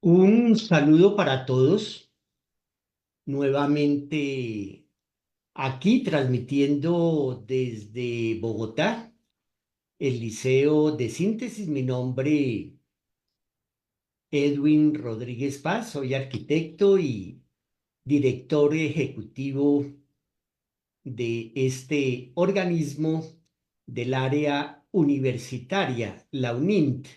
Un saludo para todos, nuevamente aquí transmitiendo desde Bogotá, el Liceo de Síntesis. Mi nombre Edwin Rodríguez Paz, soy arquitecto y director ejecutivo de este organismo del área universitaria, la UNINT,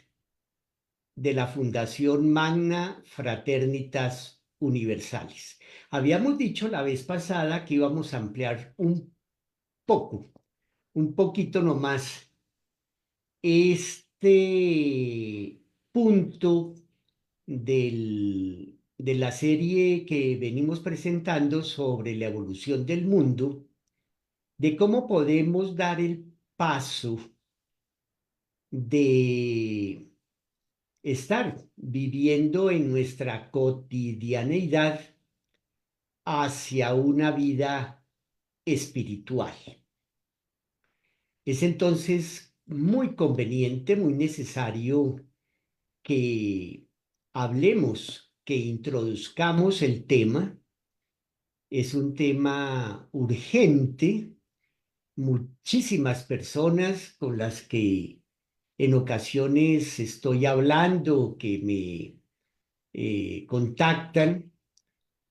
de la Fundación Magna Fraternitas Universales. Habíamos dicho la vez pasada que íbamos a ampliar poco, un poquito nomás, este punto de la serie que venimos presentando sobre la evolución del mundo, de cómo podemos dar el paso de estar viviendo en nuestra cotidianeidad hacia una vida espiritual. Es entonces muy conveniente, muy necesario que hablemos, que introduzcamos el tema. Es un tema urgente. Muchísimas personas con las que en ocasiones estoy hablando, que me contactan,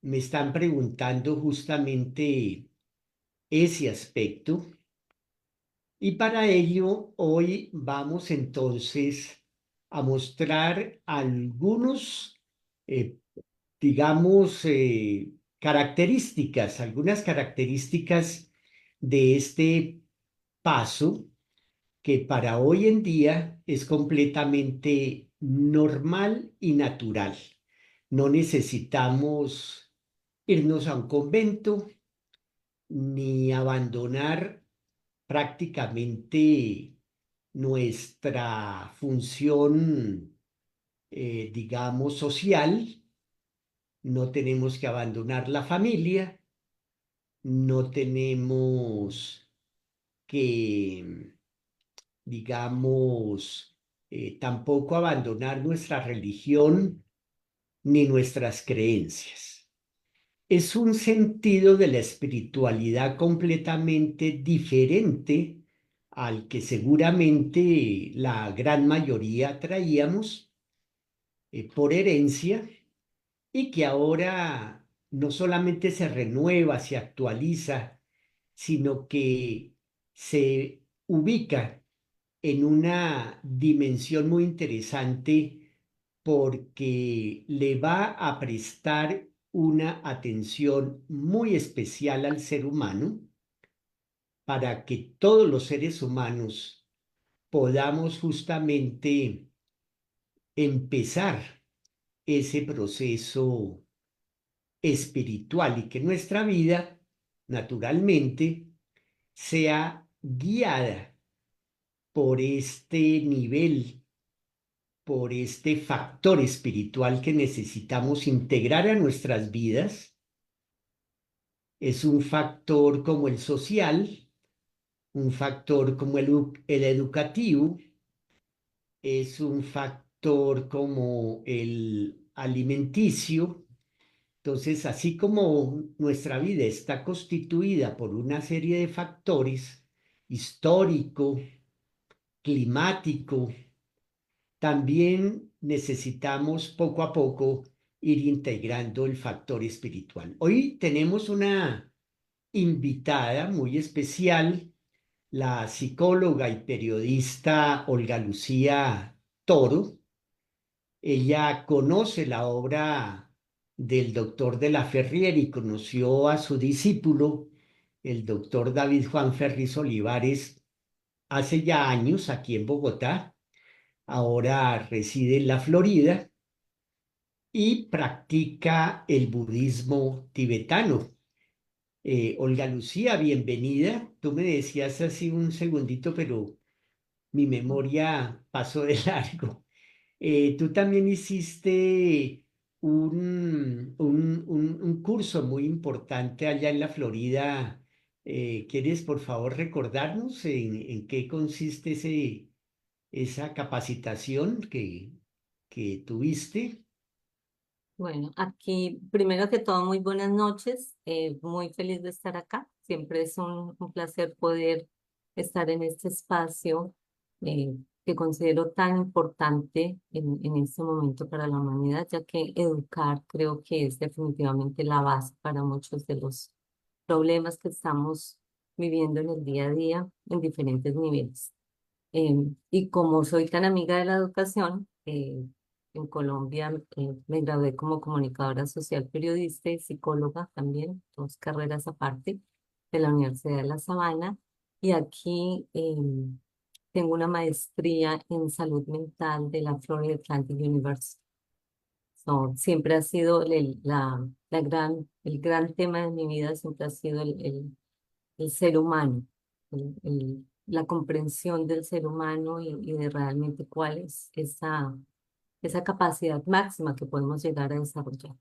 me están preguntando justamente ese aspecto. Y para ello, hoy vamos entonces a mostrar eh, digamos, algunas características de este paso que para hoy en día es completamente normal y natural. No necesitamos irnos a un convento ni abandonar prácticamente nuestra función, digamos, social. No tenemos que abandonar la familia, no tenemos que, digamos, tampoco abandonar nuestra religión ni nuestras creencias. Es un sentido de la espiritualidad completamente diferente al que seguramente la gran mayoría traíamos por herencia, y que ahora no solamente se renueva, se actualiza, sino que se ubica en una dimensión muy interesante porque le va a prestar una atención muy especial al ser humano para que todos los seres humanos podamos justamente empezar ese proceso espiritual y que nuestra vida, naturalmente, sea guiada por este nivel, por este factor espiritual que necesitamos integrar a nuestras vidas. Es un factor como el social, un factor como el educativo, es un factor como el alimenticio. Entonces, así como nuestra vida está constituida por una serie de factores, histórico, climático, también necesitamos poco a poco ir integrando el factor espiritual. Hoy tenemos una invitada muy especial, la psicóloga y periodista Olga Lucía Toro. Ella conoce la obra del doctor de la Ferrier y conoció a su discípulo, el doctor David Juan Ferris Olivares, hace ya años aquí en Bogotá. Ahora reside en la Florida y practica el budismo tibetano. Olga Lucía, bienvenida. Tú me decías así un segundito, pero mi memoria pasó de largo. Tú también hiciste un curso muy importante allá en la Florida. ¿Quieres, por favor, recordarnos en qué consiste esa capacitación que tuviste? Bueno, aquí primero que todo, muy buenas noches. Muy feliz de estar acá. Siempre es un placer poder estar en este espacio que considero tan importante en este momento para la humanidad, ya que educar creo que es definitivamente la base para muchos de los problemas que estamos viviendo en el día a día en diferentes niveles. Y como soy tan amiga de la educación, en Colombia me gradué como comunicadora social, periodista y psicóloga también, dos carreras aparte de la Universidad de La Sabana. Y aquí tengo una maestría en salud mental de la Florida Atlantic University. So, siempre ha sido el gran tema de mi vida, siempre ha sido el ser humano, la comprensión del ser humano y de realmente cuál es esa capacidad máxima que podemos llegar a desarrollar.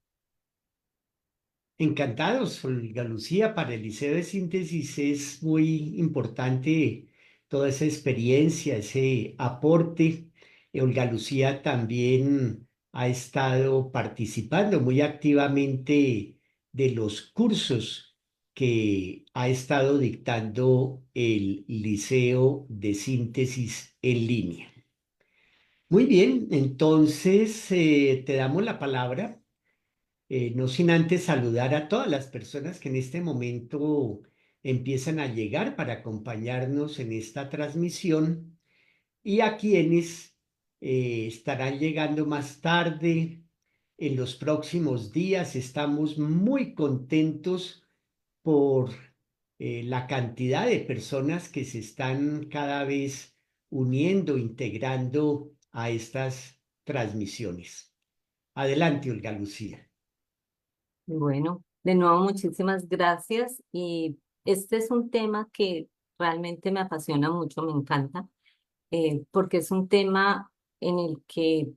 Encantados, Olga Lucía. Para el Liceo de Síntesis es muy importante toda esa experiencia, ese aporte. Olga Lucía también ha estado participando muy activamente de los cursos que ha estado dictando el Liceo de Síntesis en línea. Muy bien, entonces te damos la palabra, no sin antes saludar a todas las personas que en este momento empiezan a llegar para acompañarnos en esta transmisión y a quienes estarán llegando más tarde en los próximos días. Estamos muy contentos por la cantidad de personas que se están cada vez uniendo, integrando a estas transmisiones. Adelante, Olga Lucía. Bueno, de nuevo muchísimas gracias y este es un tema que realmente me apasiona mucho, me encanta, porque es un tema en el que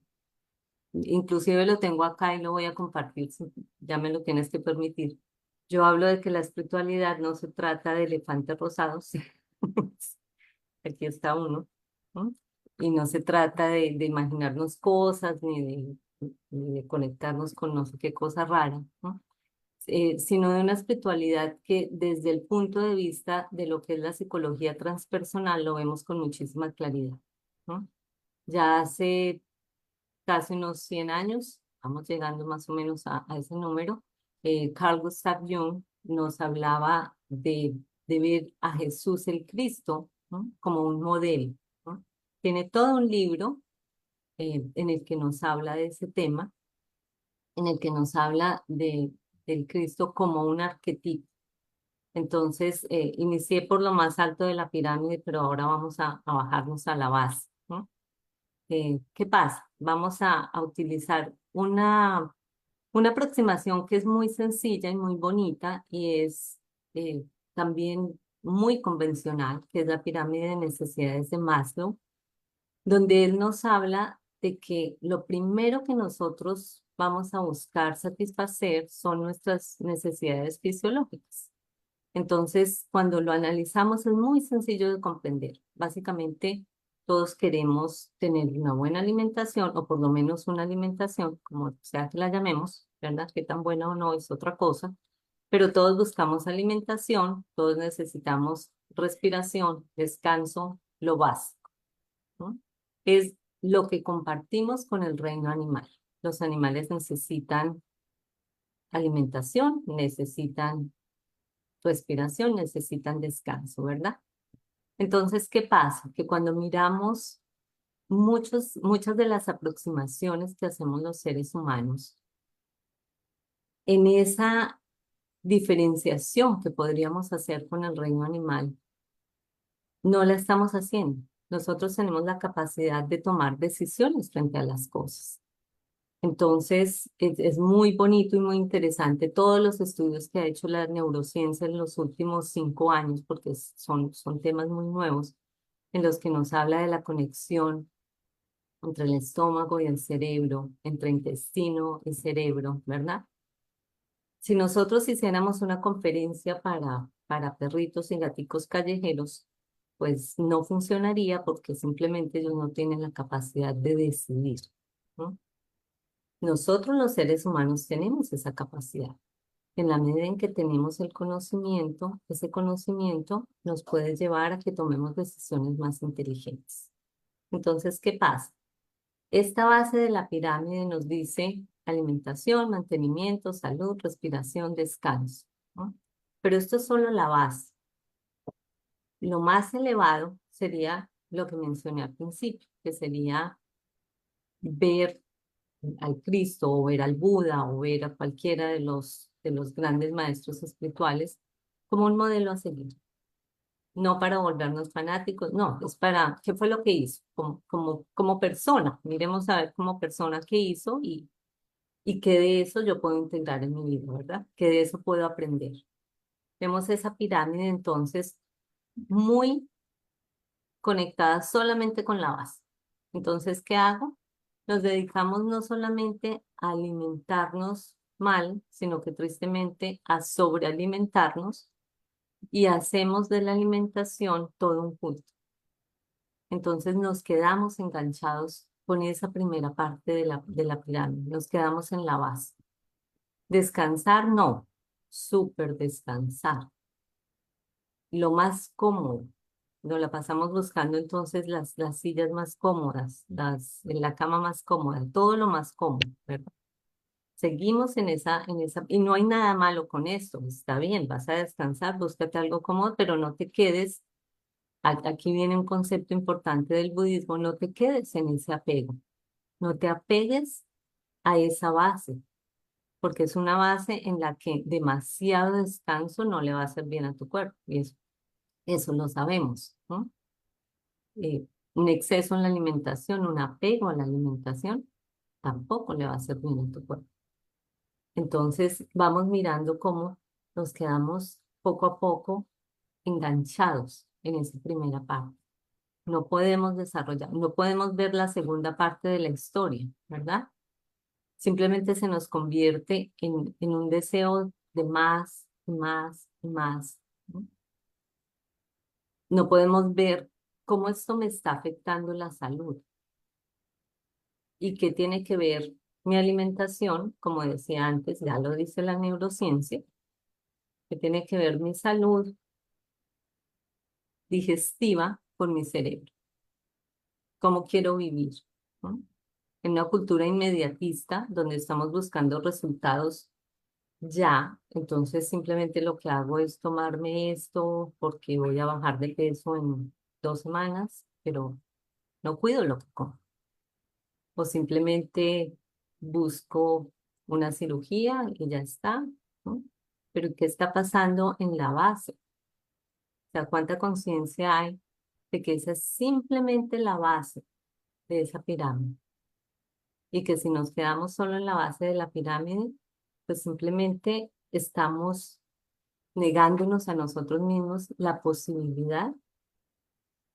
inclusive lo tengo acá y lo voy a compartir, ya me lo tienes que permitir. Yo hablo de que la espiritualidad no se trata de elefantes rosados, aquí está uno, ¿no? Y no se trata de imaginarnos cosas ni de conectarnos con no sé qué cosa rara, ¿no? Sino de una espiritualidad que desde el punto de vista de lo que es la psicología transpersonal lo vemos con muchísima claridad, ¿no? Ya hace casi unos 100 años, vamos llegando más o menos a ese número, Carl Gustav Jung nos hablaba de ver a Jesús el Cristo, ¿no? Como un modelo, ¿no? Tiene todo un libro en el que nos habla de ese tema, en el que nos habla del Cristo como un arquetipo. Entonces, inicié por lo más alto de la pirámide, pero ahora vamos a bajarnos a la base, ¿no? ¿Qué pasa? Vamos a utilizar una aproximación que es muy sencilla y muy bonita y es eh, también muy convencional, que es la pirámide de necesidades de Maslow, donde él nos habla de que lo primero que nosotros vamos a buscar satisfacer son nuestras necesidades fisiológicas. Entonces, cuando lo analizamos es muy sencillo de comprender. Básicamente, todos queremos tener una buena alimentación o por lo menos una alimentación, como sea que la llamemos, ¿verdad? Qué tan buena o no es otra cosa, pero todos buscamos alimentación, todos necesitamos respiración, descanso, lo básico, ¿no? Es lo que compartimos con el reino animal. Los animales necesitan alimentación, necesitan respiración, necesitan descanso, ¿verdad? Entonces, ¿qué pasa? Que cuando miramos muchas de las aproximaciones que hacemos los seres humanos, en esa diferenciación que podríamos hacer con el reino animal, no la estamos haciendo. Nosotros tenemos la capacidad de tomar decisiones frente a las cosas. Entonces, es muy bonito y muy interesante todos los estudios que ha hecho la neurociencia en los últimos 5 años, porque son temas muy nuevos, en los que nos habla de la conexión entre el estómago y el cerebro, entre intestino y cerebro, ¿verdad? Si nosotros hiciéramos una conferencia para perritos y gaticos callejeros, pues no funcionaría porque simplemente ellos no tienen la capacidad de decidir, ¿no? Nosotros los seres humanos tenemos esa capacidad. En la medida en que tenemos el conocimiento, ese conocimiento nos puede llevar a que tomemos decisiones más inteligentes. Entonces, ¿qué pasa? Esta base de la pirámide nos dice alimentación, mantenimiento, salud, respiración, descanso, ¿no? Pero esto es solo la base. Lo más elevado sería lo que mencioné al principio, que sería ver al Cristo o ver al Buda o ver a cualquiera de los grandes maestros espirituales como un modelo a seguir. No para volvernos fanáticos, no, es para, ¿qué fue lo que hizo? Como persona, miremos a ver como persona qué hizo y qué de eso yo puedo integrar en mi vida, ¿verdad? ¿Qué de eso puedo aprender? Vemos esa pirámide entonces muy conectada solamente con la base. Entonces, ¿qué hago? Nos dedicamos no solamente a alimentarnos mal, sino que tristemente a sobrealimentarnos y hacemos de la alimentación todo un culto. Entonces nos quedamos enganchados con esa primera parte de la pirámide, nos quedamos en la base. Descansar, no, súper descansar. Lo más cómodo. Nos la pasamos buscando entonces las sillas más cómodas, la cama más cómoda, todo lo más cómodo, ¿verdad? Seguimos y no hay nada malo con esto, está bien, vas a descansar, búscate algo cómodo, pero no te quedes, aquí viene un concepto importante del budismo, no te quedes en ese apego, no te apegues a esa base, porque es una base en la que demasiado descanso no le va a hacer bien a tu cuerpo, y eso lo sabemos, ¿no? Un exceso en la alimentación, un apego a la alimentación, tampoco le va a hacer bien a tu cuerpo. Entonces, vamos mirando cómo nos quedamos poco a poco enganchados en esa primera parte. No podemos desarrollar, no podemos ver la segunda parte de la historia, ¿verdad? Simplemente se nos convierte en un deseo de más y más y más, ¿no? No podemos ver cómo esto me está afectando la salud y qué tiene que ver mi alimentación, como decía antes, ya lo dice la neurociencia, que tiene que ver mi salud digestiva con mi cerebro, cómo quiero vivir, ¿no? En una cultura inmediatista donde estamos buscando resultados ya, entonces simplemente lo que hago es tomarme esto porque voy a bajar de peso en 2 semanas, pero no cuido lo que como. O simplemente busco una cirugía y ya está, ¿no? Pero ¿qué está pasando en la base? O sea, ¿cuánta conciencia hay de que esa es simplemente la base de esa pirámide? Y que si nos quedamos solo en la base de la pirámide, pues simplemente estamos negándonos a nosotros mismos la posibilidad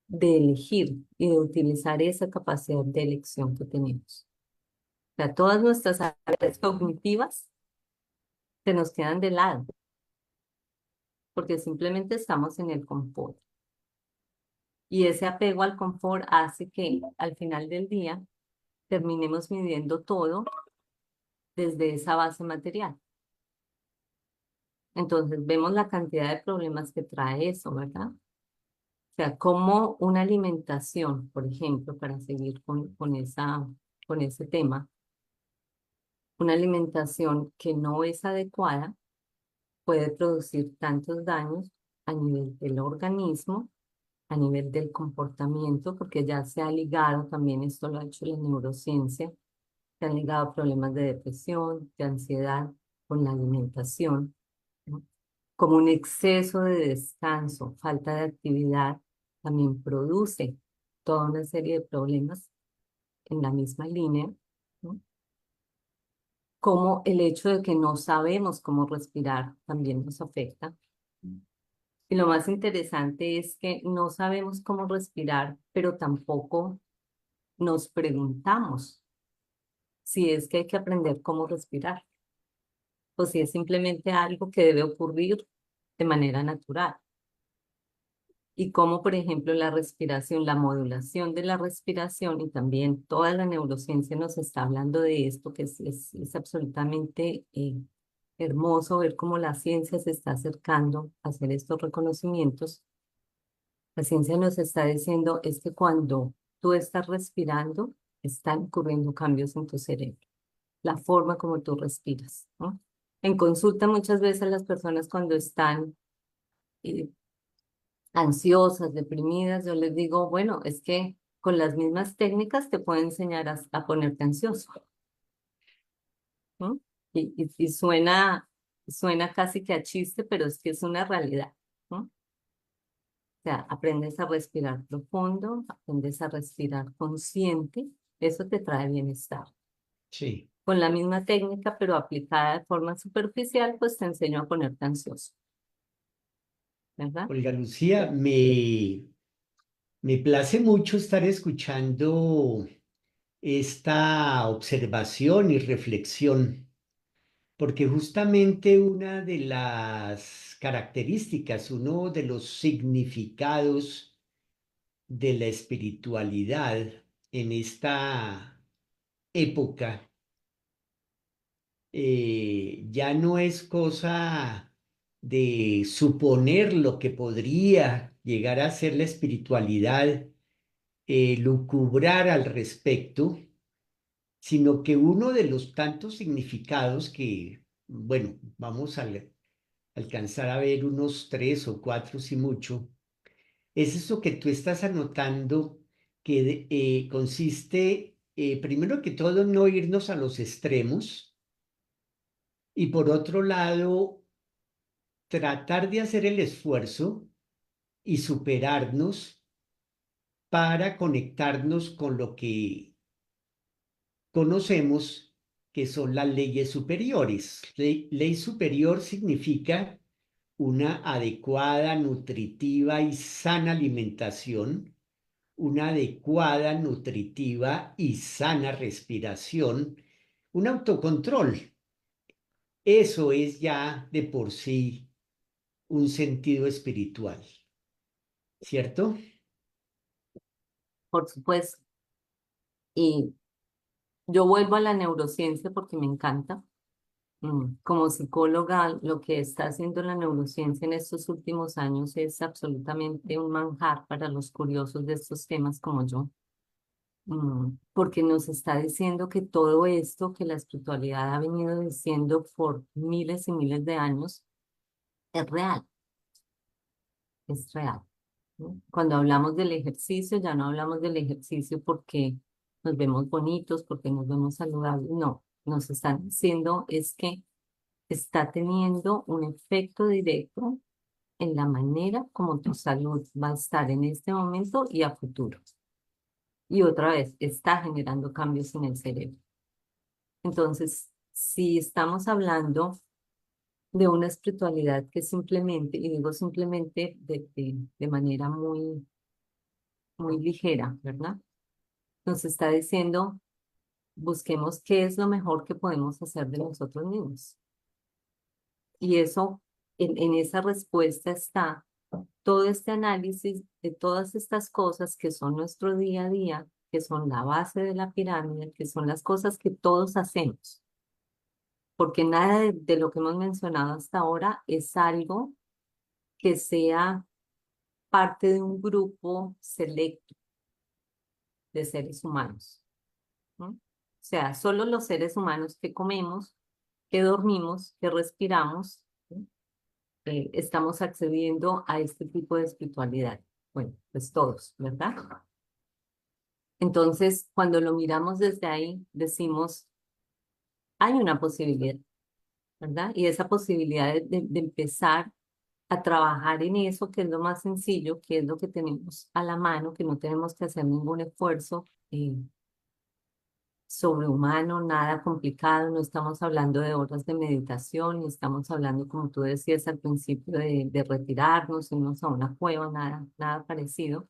de elegir y de utilizar esa capacidad de elección que tenemos. O sea, todas nuestras áreas cognitivas se nos quedan de lado porque simplemente estamos en el confort. Y ese apego al confort hace que al final del día terminemos midiendo todo desde esa base material. Entonces vemos la cantidad de problemas que trae eso, ¿verdad? O sea, como una alimentación, por ejemplo, para seguir con ese tema, una alimentación que no es adecuada puede producir tantos daños a nivel del organismo, a nivel del comportamiento, porque ya se ha ligado, también esto lo ha hecho la neurociencia, se han ligado problemas de depresión, de ansiedad con la alimentación, ¿no? Como un exceso de descanso, falta de actividad, también produce toda una serie de problemas en la misma línea, ¿no? Como el hecho de que no sabemos cómo respirar también nos afecta. Y lo más interesante es que no sabemos cómo respirar, pero tampoco nos preguntamos si es que hay que aprender cómo respirar o si es simplemente algo que debe ocurrir de manera natural. y cómo, por ejemplo, la respiración, la modulación de la respiración y también toda la neurociencia nos está hablando de esto, que es absolutamente hermoso ver cómo la ciencia se está acercando a hacer estos reconocimientos. La ciencia nos está diciendo es que cuando tú estás respirando, están ocurriendo cambios en tu cerebro, la forma como tú respiras, ¿no? En consulta muchas veces las personas cuando están eh, ansiosas, deprimidas, yo les digo, bueno, es que con las mismas técnicas te puedo enseñar a ponerte ansioso, ¿no? Y suena casi que a chiste, pero es que es una realidad, ¿no? O sea, aprendes a respirar profundo, aprendes a respirar consciente, eso te trae bienestar. Sí. Con la misma técnica, pero aplicada de forma superficial, pues te enseño a ponerte ansioso, ¿verdad? Olga Lucía, me place mucho estar escuchando esta observación y reflexión, porque justamente una de las características, uno de los significados de la espiritualidad en esta época ya no es cosa de suponer lo que podría llegar a ser la espiritualidad, lucubrar al respecto, sino que uno de los tantos significados que, bueno, vamos a alcanzar a ver unos tres o cuatro, si mucho, es eso que tú estás anotando, que consiste, primero que todo, en no irnos a los extremos y por otro lado, tratar de hacer el esfuerzo y superarnos para conectarnos con lo que conocemos que son las leyes superiores. Ley superior significa una adecuada, nutritiva y sana alimentación, una adecuada, nutritiva y sana respiración, un autocontrol. Eso es ya de por sí un sentido espiritual, ¿cierto? Por supuesto. Y yo vuelvo a la neurociencia porque me encanta. Como psicóloga, lo que está haciendo la neurociencia en estos últimos años es absolutamente un manjar para los curiosos de estos temas como yo. Porque nos está diciendo que todo esto que la espiritualidad ha venido diciendo por miles y miles de años es real, es real, ¿no? Cuando hablamos del ejercicio, ya no hablamos del ejercicio porque nos vemos bonitos, porque nos vemos saludables, no, nos están diciendo es que está teniendo un efecto directo en la manera como tu salud va a estar en este momento y a futuro. Y otra vez, está generando cambios en el cerebro. Entonces, si estamos hablando de una espiritualidad que simplemente, y digo simplemente de manera muy, muy ligera, ¿verdad? Nos está diciendo, busquemos qué es lo mejor que podemos hacer de nosotros mismos. Y eso, en esa respuesta está todo este análisis de todas estas cosas que son nuestro día a día, que son la base de la pirámide, que son las cosas que todos hacemos, porque nada de lo que hemos mencionado hasta ahora es algo que sea parte de un grupo selecto de seres humanos, ¿no? O sea, solo los seres humanos que comemos, que dormimos, que respiramos, ¿no? Estamos accediendo a este tipo de espiritualidad. Bueno, pues todos, ¿verdad? Entonces, cuando lo miramos desde ahí, decimos, hay una posibilidad, ¿verdad? Y esa posibilidad de empezar a trabajar en eso, que es lo más sencillo, que es lo que tenemos a la mano, que no tenemos que hacer ningún esfuerzo sobrehumano, nada complicado, no estamos hablando de horas de meditación, ni estamos hablando, como tú decías al principio, de retirarnos, irnos a una cueva, nada, nada parecido,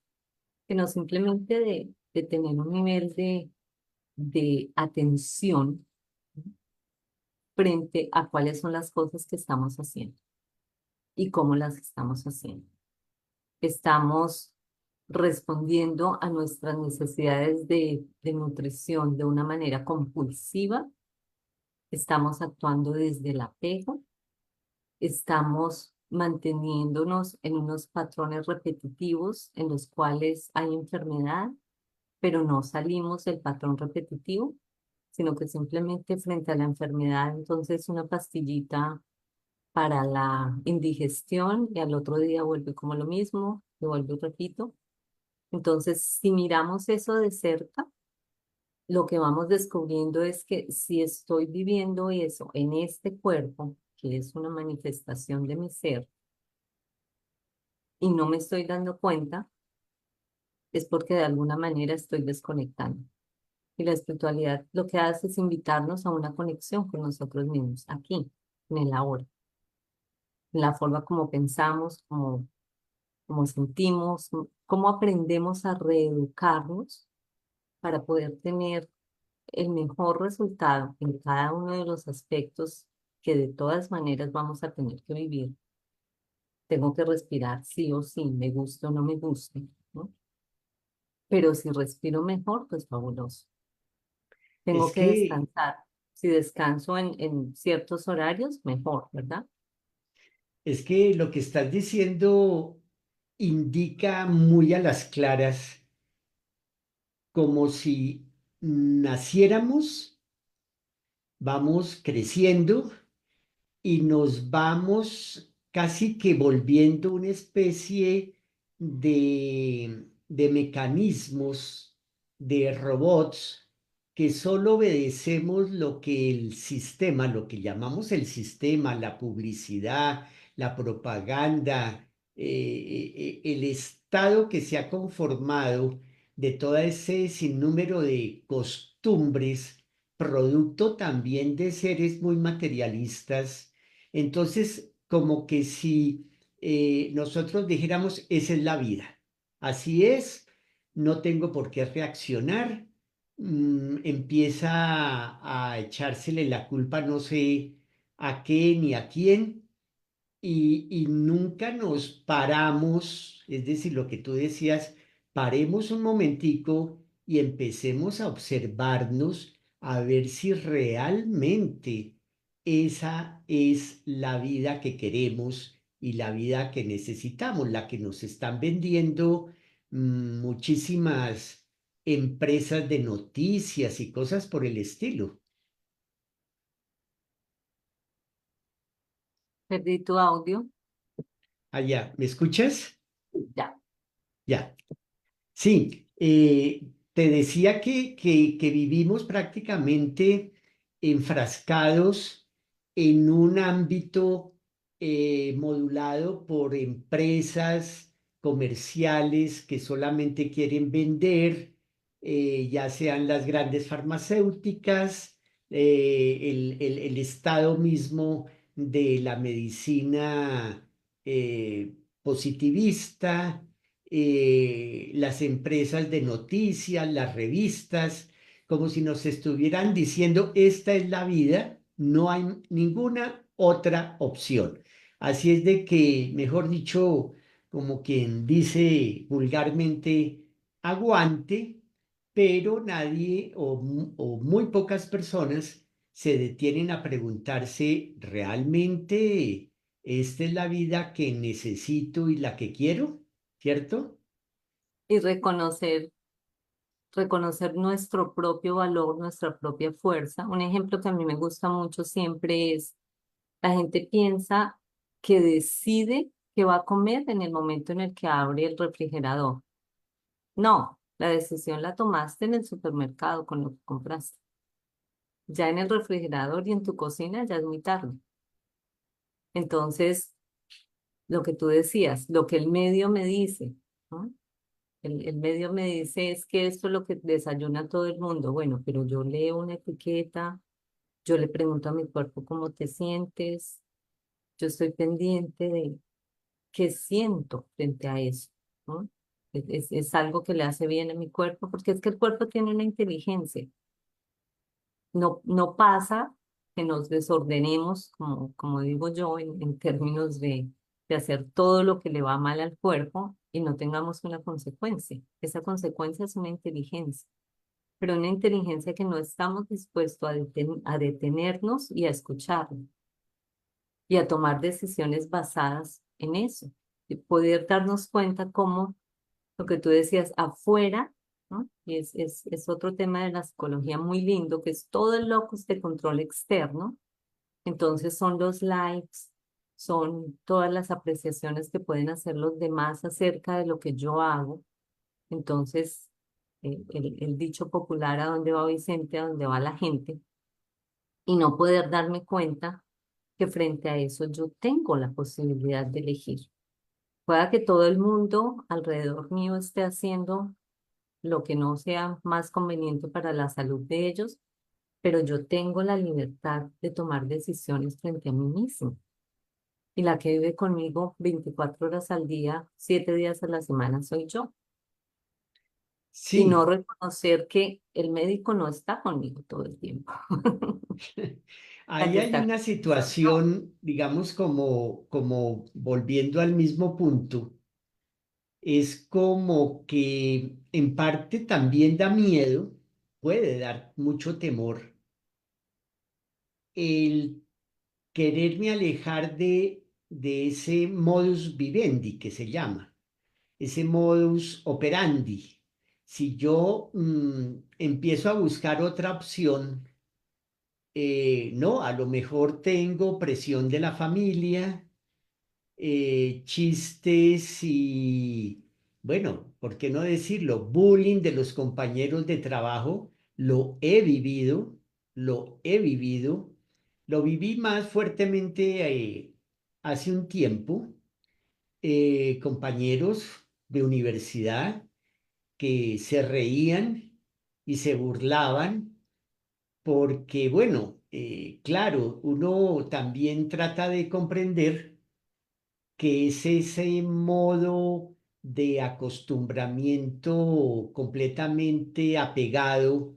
sino simplemente de tener un nivel de atención frente a cuáles son las cosas que estamos haciendo y cómo las estamos haciendo. estamos respondiendo a nuestras necesidades de nutrición de una manera compulsiva, estamos actuando desde el apego, estamos manteniéndonos en unos patrones repetitivos en los cuales hay enfermedad, pero no salimos del patrón repetitivo, sino que simplemente frente a la enfermedad, entonces una pastillita para la indigestión y al otro día vuelve como lo mismo, y vuelvo y repito. Entonces, si miramos eso de cerca, lo que vamos descubriendo es que si estoy viviendo eso en este cuerpo, que es una manifestación de mi ser, y no me estoy dando cuenta, es porque de alguna manera estoy desconectando. Y la espiritualidad lo que hace es invitarnos a una conexión con nosotros mismos, aquí, en el ahora, en la forma como pensamos, como sentimos, cómo aprendemos a reeducarnos para poder tener el mejor resultado en cada uno de los aspectos que de todas maneras vamos a tener que vivir. Tengo que respirar sí o sí, me guste o no me guste, ¿no? Pero si respiro mejor, pues fabuloso. Tengo Es que que, descansar. Si descanso en ciertos horarios, mejor, ¿verdad? es que lo que estás diciendo indica muy a las claras como si naciéramos, vamos creciendo y nos vamos casi que volviendo una especie de mecanismos, de robots, que solo obedecemos lo que el sistema, lo que llamamos el sistema, la publicidad, la propaganda, el estado que se ha conformado de todo ese sinnúmero de costumbres, producto también de seres muy materialistas. Entonces, como que si nosotros dijéramos, esa es la vida, así es, no tengo por qué reaccionar, empieza a echársele la culpa no sé a qué ni a quién, y nunca nos paramos, es decir, lo que tú decías, paremos un momentico y empecemos a observarnos a ver si realmente esa es la vida que queremos y la vida que necesitamos, la que nos están vendiendo muchísimas empresas de noticias y cosas por el estilo. Perdí tu audio. Allá, ¿me escuchas? Ya. Ya. Sí, te decía que vivimos prácticamente enfrascados en un ámbito modulado por empresas comerciales que solamente quieren vender, ya sean las grandes farmacéuticas, el estado mismo de la medicina positivista, las empresas de noticias, las revistas, como si nos estuvieran diciendo, esta es la vida, no hay ninguna otra opción. Así es de que, mejor dicho, como quien dice vulgarmente, aguante, pero nadie o muy pocas personas se detienen a preguntarse, ¿realmente esta es la vida que necesito y la que quiero? ¿Cierto? Y reconocer nuestro propio valor, nuestra propia fuerza. Un ejemplo que a mí me gusta mucho siempre es, la gente piensa que decide qué va a comer en el momento en el que abre el refrigerador. No, la decisión la tomaste en el supermercado con lo que compraste. Ya en el refrigerador y en tu cocina ya es muy tarde. Entonces, lo que tú decías, lo que el medio me dice, ¿no? El medio me dice es que esto es lo que desayuna todo el mundo. Bueno, pero yo leo una etiqueta, yo le pregunto a mi cuerpo cómo te sientes, yo estoy pendiente de qué siento frente a eso, ¿no? Es algo que le hace bien a mi cuerpo, porque es que el cuerpo tiene una inteligencia. No pasa que nos desordenemos, como digo yo, en términos de hacer todo lo que le va mal al cuerpo y no tengamos una consecuencia. Esa consecuencia es una inteligencia, pero una inteligencia que no estamos dispuestos a detenernos y a escucharlo y a tomar decisiones basadas en eso. Y poder darnos cuenta cómo lo que tú decías afuera, ¿no? Y es otro tema de la psicología muy lindo, que es todo el locus de control externo. Entonces son los likes, son todas las apreciaciones que pueden hacer los demás acerca de lo que yo hago. Entonces, el dicho popular, ¿a dónde va Vicente? A dónde va la gente, y no poder darme cuenta que frente a eso yo tengo la posibilidad de elegir. Pueda que todo el mundo alrededor mío esté haciendo lo que no sea más conveniente para la salud de ellos, pero yo tengo la libertad de tomar decisiones frente a mí mismo. Y la que vive conmigo 24 horas al día, 7 días a la semana soy yo. Y no Sí, reconocer que el médico no está conmigo todo el tiempo. La ahí que hay está una conmigo soy yo. situación, digamos, como volviendo al mismo punto, es como que en parte también da miedo, puede dar mucho temor el quererme alejar de ese modus vivendi que se llama, ese modus operandi. Si yo empiezo a buscar otra opción, no, a lo mejor tengo presión de la familia, chistes y, bueno, ¿por qué no decirlo? Bullying de los compañeros de trabajo, lo he vivido, lo he vivido, lo viví más fuertemente hace un tiempo, compañeros de universidad que se reían y se burlaban porque, bueno, claro, uno también trata de comprender que es ese modo de acostumbramiento completamente apegado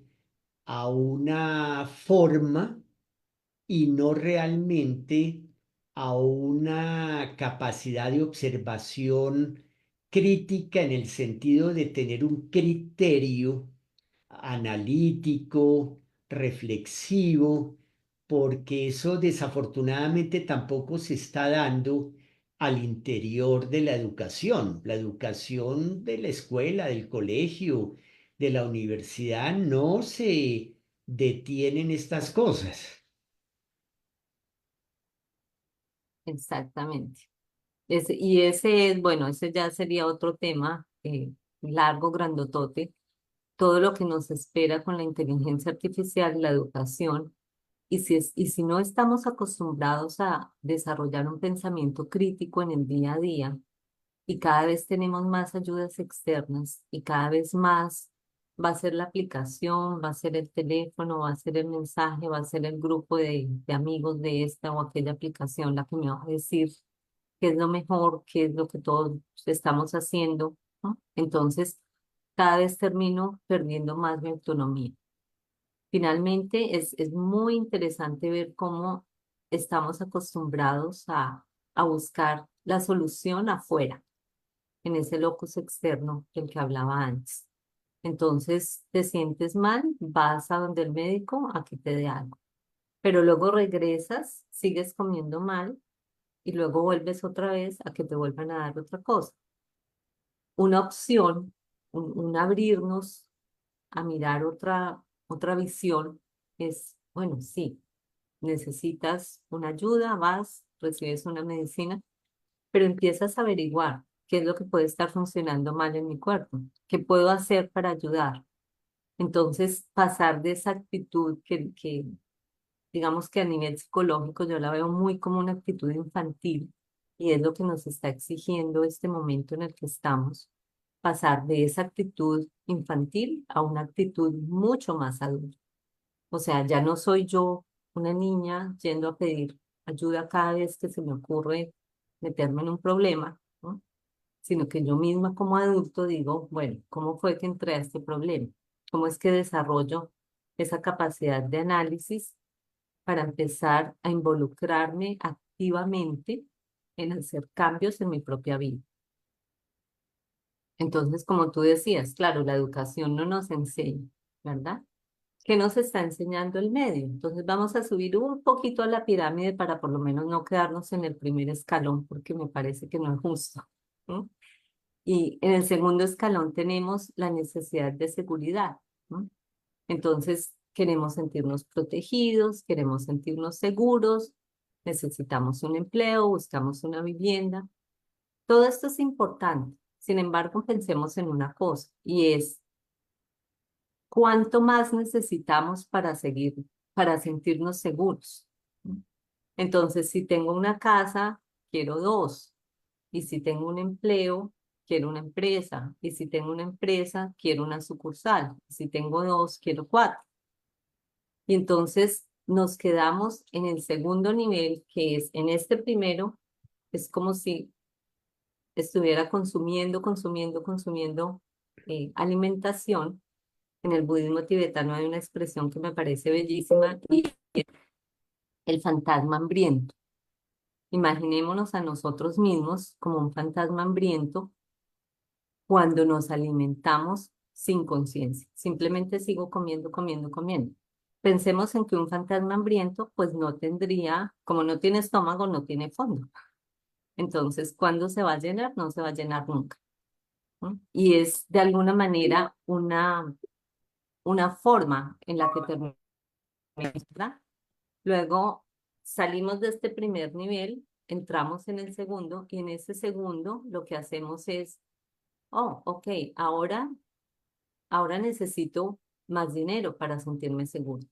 a una forma y no realmente a una capacidad de observación crítica en el sentido de tener un criterio analítico, reflexivo, porque eso desafortunadamente tampoco se está dando al interior de la educación de la escuela, del colegio, de la universidad, no se detienen estas cosas. Exactamente. Y ese es, bueno, ese ya sería otro tema largo, grandotote. Todo lo que nos espera con la inteligencia artificial y la educación. Y si no estamos acostumbrados a desarrollar un pensamiento crítico en el día a día, y cada vez tenemos más ayudas externas y cada vez más va a ser la aplicación, va a ser el teléfono, va a ser el mensaje, va a ser el grupo de amigos de esta o aquella aplicación la que me va a decir qué es lo mejor, qué es lo que todos estamos haciendo, ¿no? Entonces, cada vez termino perdiendo más mi autonomía. Finalmente, es muy interesante ver cómo estamos acostumbrados a buscar la solución afuera, en ese locus externo del que hablaba antes. Entonces, te sientes mal, vas a donde el médico a que te dé algo, pero luego regresas, sigues comiendo mal y luego vuelves otra vez a que te vuelvan a dar otra cosa. Una opción, un abrirnos a mirar otra visión es, bueno, sí, necesitas una ayuda, vas, recibes una medicina, pero empiezas a averiguar qué es lo que puede estar funcionando mal en mi cuerpo, qué puedo hacer para ayudar. Entonces, pasar de esa actitud que digamos que a nivel psicológico yo la veo muy como una actitud infantil y es lo que nos está exigiendo este momento en el que estamos, pasar de esa actitud infantil a una actitud mucho más adulta. O sea, ya no soy yo una niña yendo a pedir ayuda cada vez que se me ocurre meterme en un problema, ¿no? Sino que yo misma como adulto digo, bueno, ¿cómo fue que entré a este problema? ¿Cómo es que desarrollo esa capacidad de análisis para empezar a involucrarme activamente en hacer cambios en mi propia vida? Entonces, como tú decías, claro, la educación no nos enseña, ¿verdad? ¿Qué nos está enseñando el medio? Entonces vamos a subir un poquito a la pirámide para por lo menos no quedarnos en el primer escalón, porque me parece que no es justo. ¿No? Y en el segundo escalón tenemos la necesidad de seguridad. ¿No? Entonces queremos sentirnos protegidos, queremos sentirnos seguros, necesitamos un empleo, buscamos una vivienda. Todo esto es importante. Sin embargo, pensemos en una cosa, y es cuánto más necesitamos para seguir, para sentirnos seguros. ¿No? Entonces, si tengo una casa, quiero dos. Y si tengo un empleo, quiero una empresa. Y si tengo una empresa, quiero una sucursal. Y si tengo dos, quiero cuatro. Y entonces nos quedamos en el segundo nivel, que es en este primero, es como si estuviera consumiendo alimentación. En el budismo tibetano hay una expresión que me parece bellísima y el fantasma hambriento. Imaginémonos a nosotros mismos como un fantasma hambriento cuando nos alimentamos sin conciencia. Simplemente sigo comiendo, comiendo, comiendo. Pensemos en que un fantasma hambriento pues no tendría, como no tiene estómago, no tiene fondo. Entonces, ¿cuándo se va a llenar? No se va a llenar nunca. ¿No? Y es de alguna manera una forma en la que termina, ¿verdad? Luego salimos de este primer nivel, entramos en el segundo y en ese segundo lo que hacemos es, oh, ok, ahora necesito más dinero para sentirme seguro,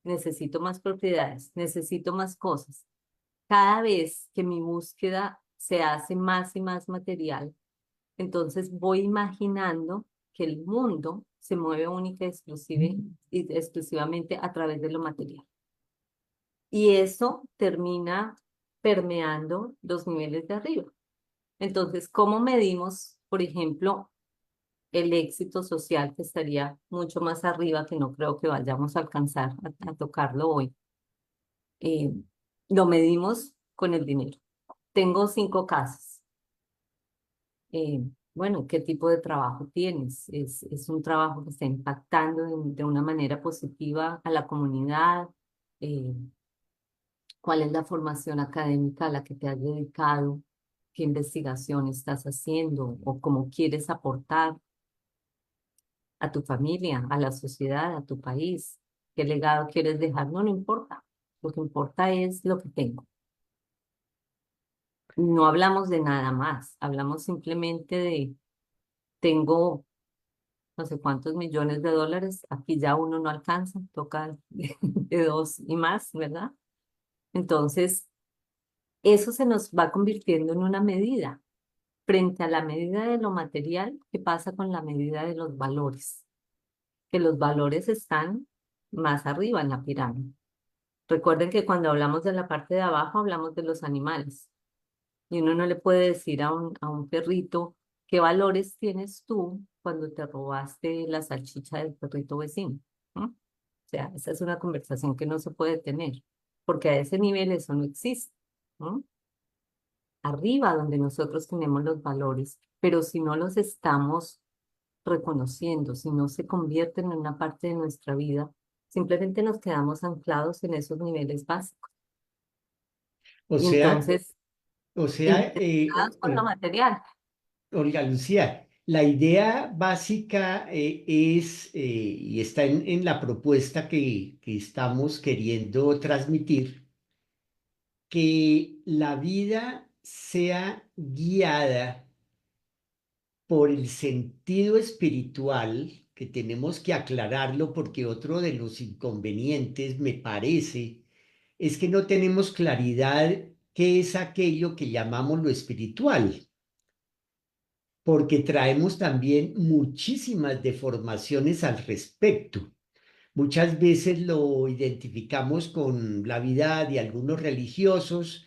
necesito más propiedades, necesito más cosas. Cada vez que mi búsqueda se hace más y más material, entonces voy imaginando que el mundo se mueve única y exclusivamente a través de lo material. Y eso termina permeando los niveles de arriba. Entonces, ¿cómo medimos, por ejemplo, el éxito social que estaría mucho más arriba, que no creo que vayamos a alcanzar a tocarlo hoy? Eh, lo medimos con el dinero. Tengo 5 casas. Bueno, ¿qué tipo de trabajo tienes? Es un trabajo que está impactando de una manera positiva a la comunidad? Eh, ¿Cuál es la formación académica a la que te has dedicado? ¿Qué investigación estás haciendo? ¿O cómo quieres aportar a tu familia, a la sociedad, a tu país? ¿Qué legado quieres dejar? No, no importa. Lo que importa es lo que tengo. No hablamos de nada más. Hablamos simplemente de tengo no sé cuántos millones de dólares. Aquí ya uno no alcanza, toca de dos y más, ¿verdad? Entonces, eso se nos va convirtiendo en una medida. Frente a la medida de lo material, ¿qué pasa con la medida de los valores? Que los valores están más arriba en la pirámide. Recuerden que cuando hablamos de la parte de abajo, hablamos de los animales. Y uno no le puede decir a un perrito qué valores tienes tú cuando te robaste la salchicha del perrito vecino. ¿No? O sea, esa es una conversación que no se puede tener, porque a ese nivel eso no existe. ¿No? Arriba donde nosotros tenemos los valores, pero si no los estamos reconociendo, si no se convierten en una parte de nuestra vida, simplemente nos quedamos anclados en esos niveles básicos. O Y sea, entonces, o sea, identificados con lo material. Olga Lucía, la idea básica y está en la propuesta que estamos queriendo transmitir, que la vida sea guiada por el sentido espiritual, que tenemos que aclararlo porque otro de los inconvenientes, me parece, es que no tenemos claridad qué es aquello que llamamos lo espiritual, porque traemos también muchísimas deformaciones al respecto. Muchas veces lo identificamos con la vida de algunos religiosos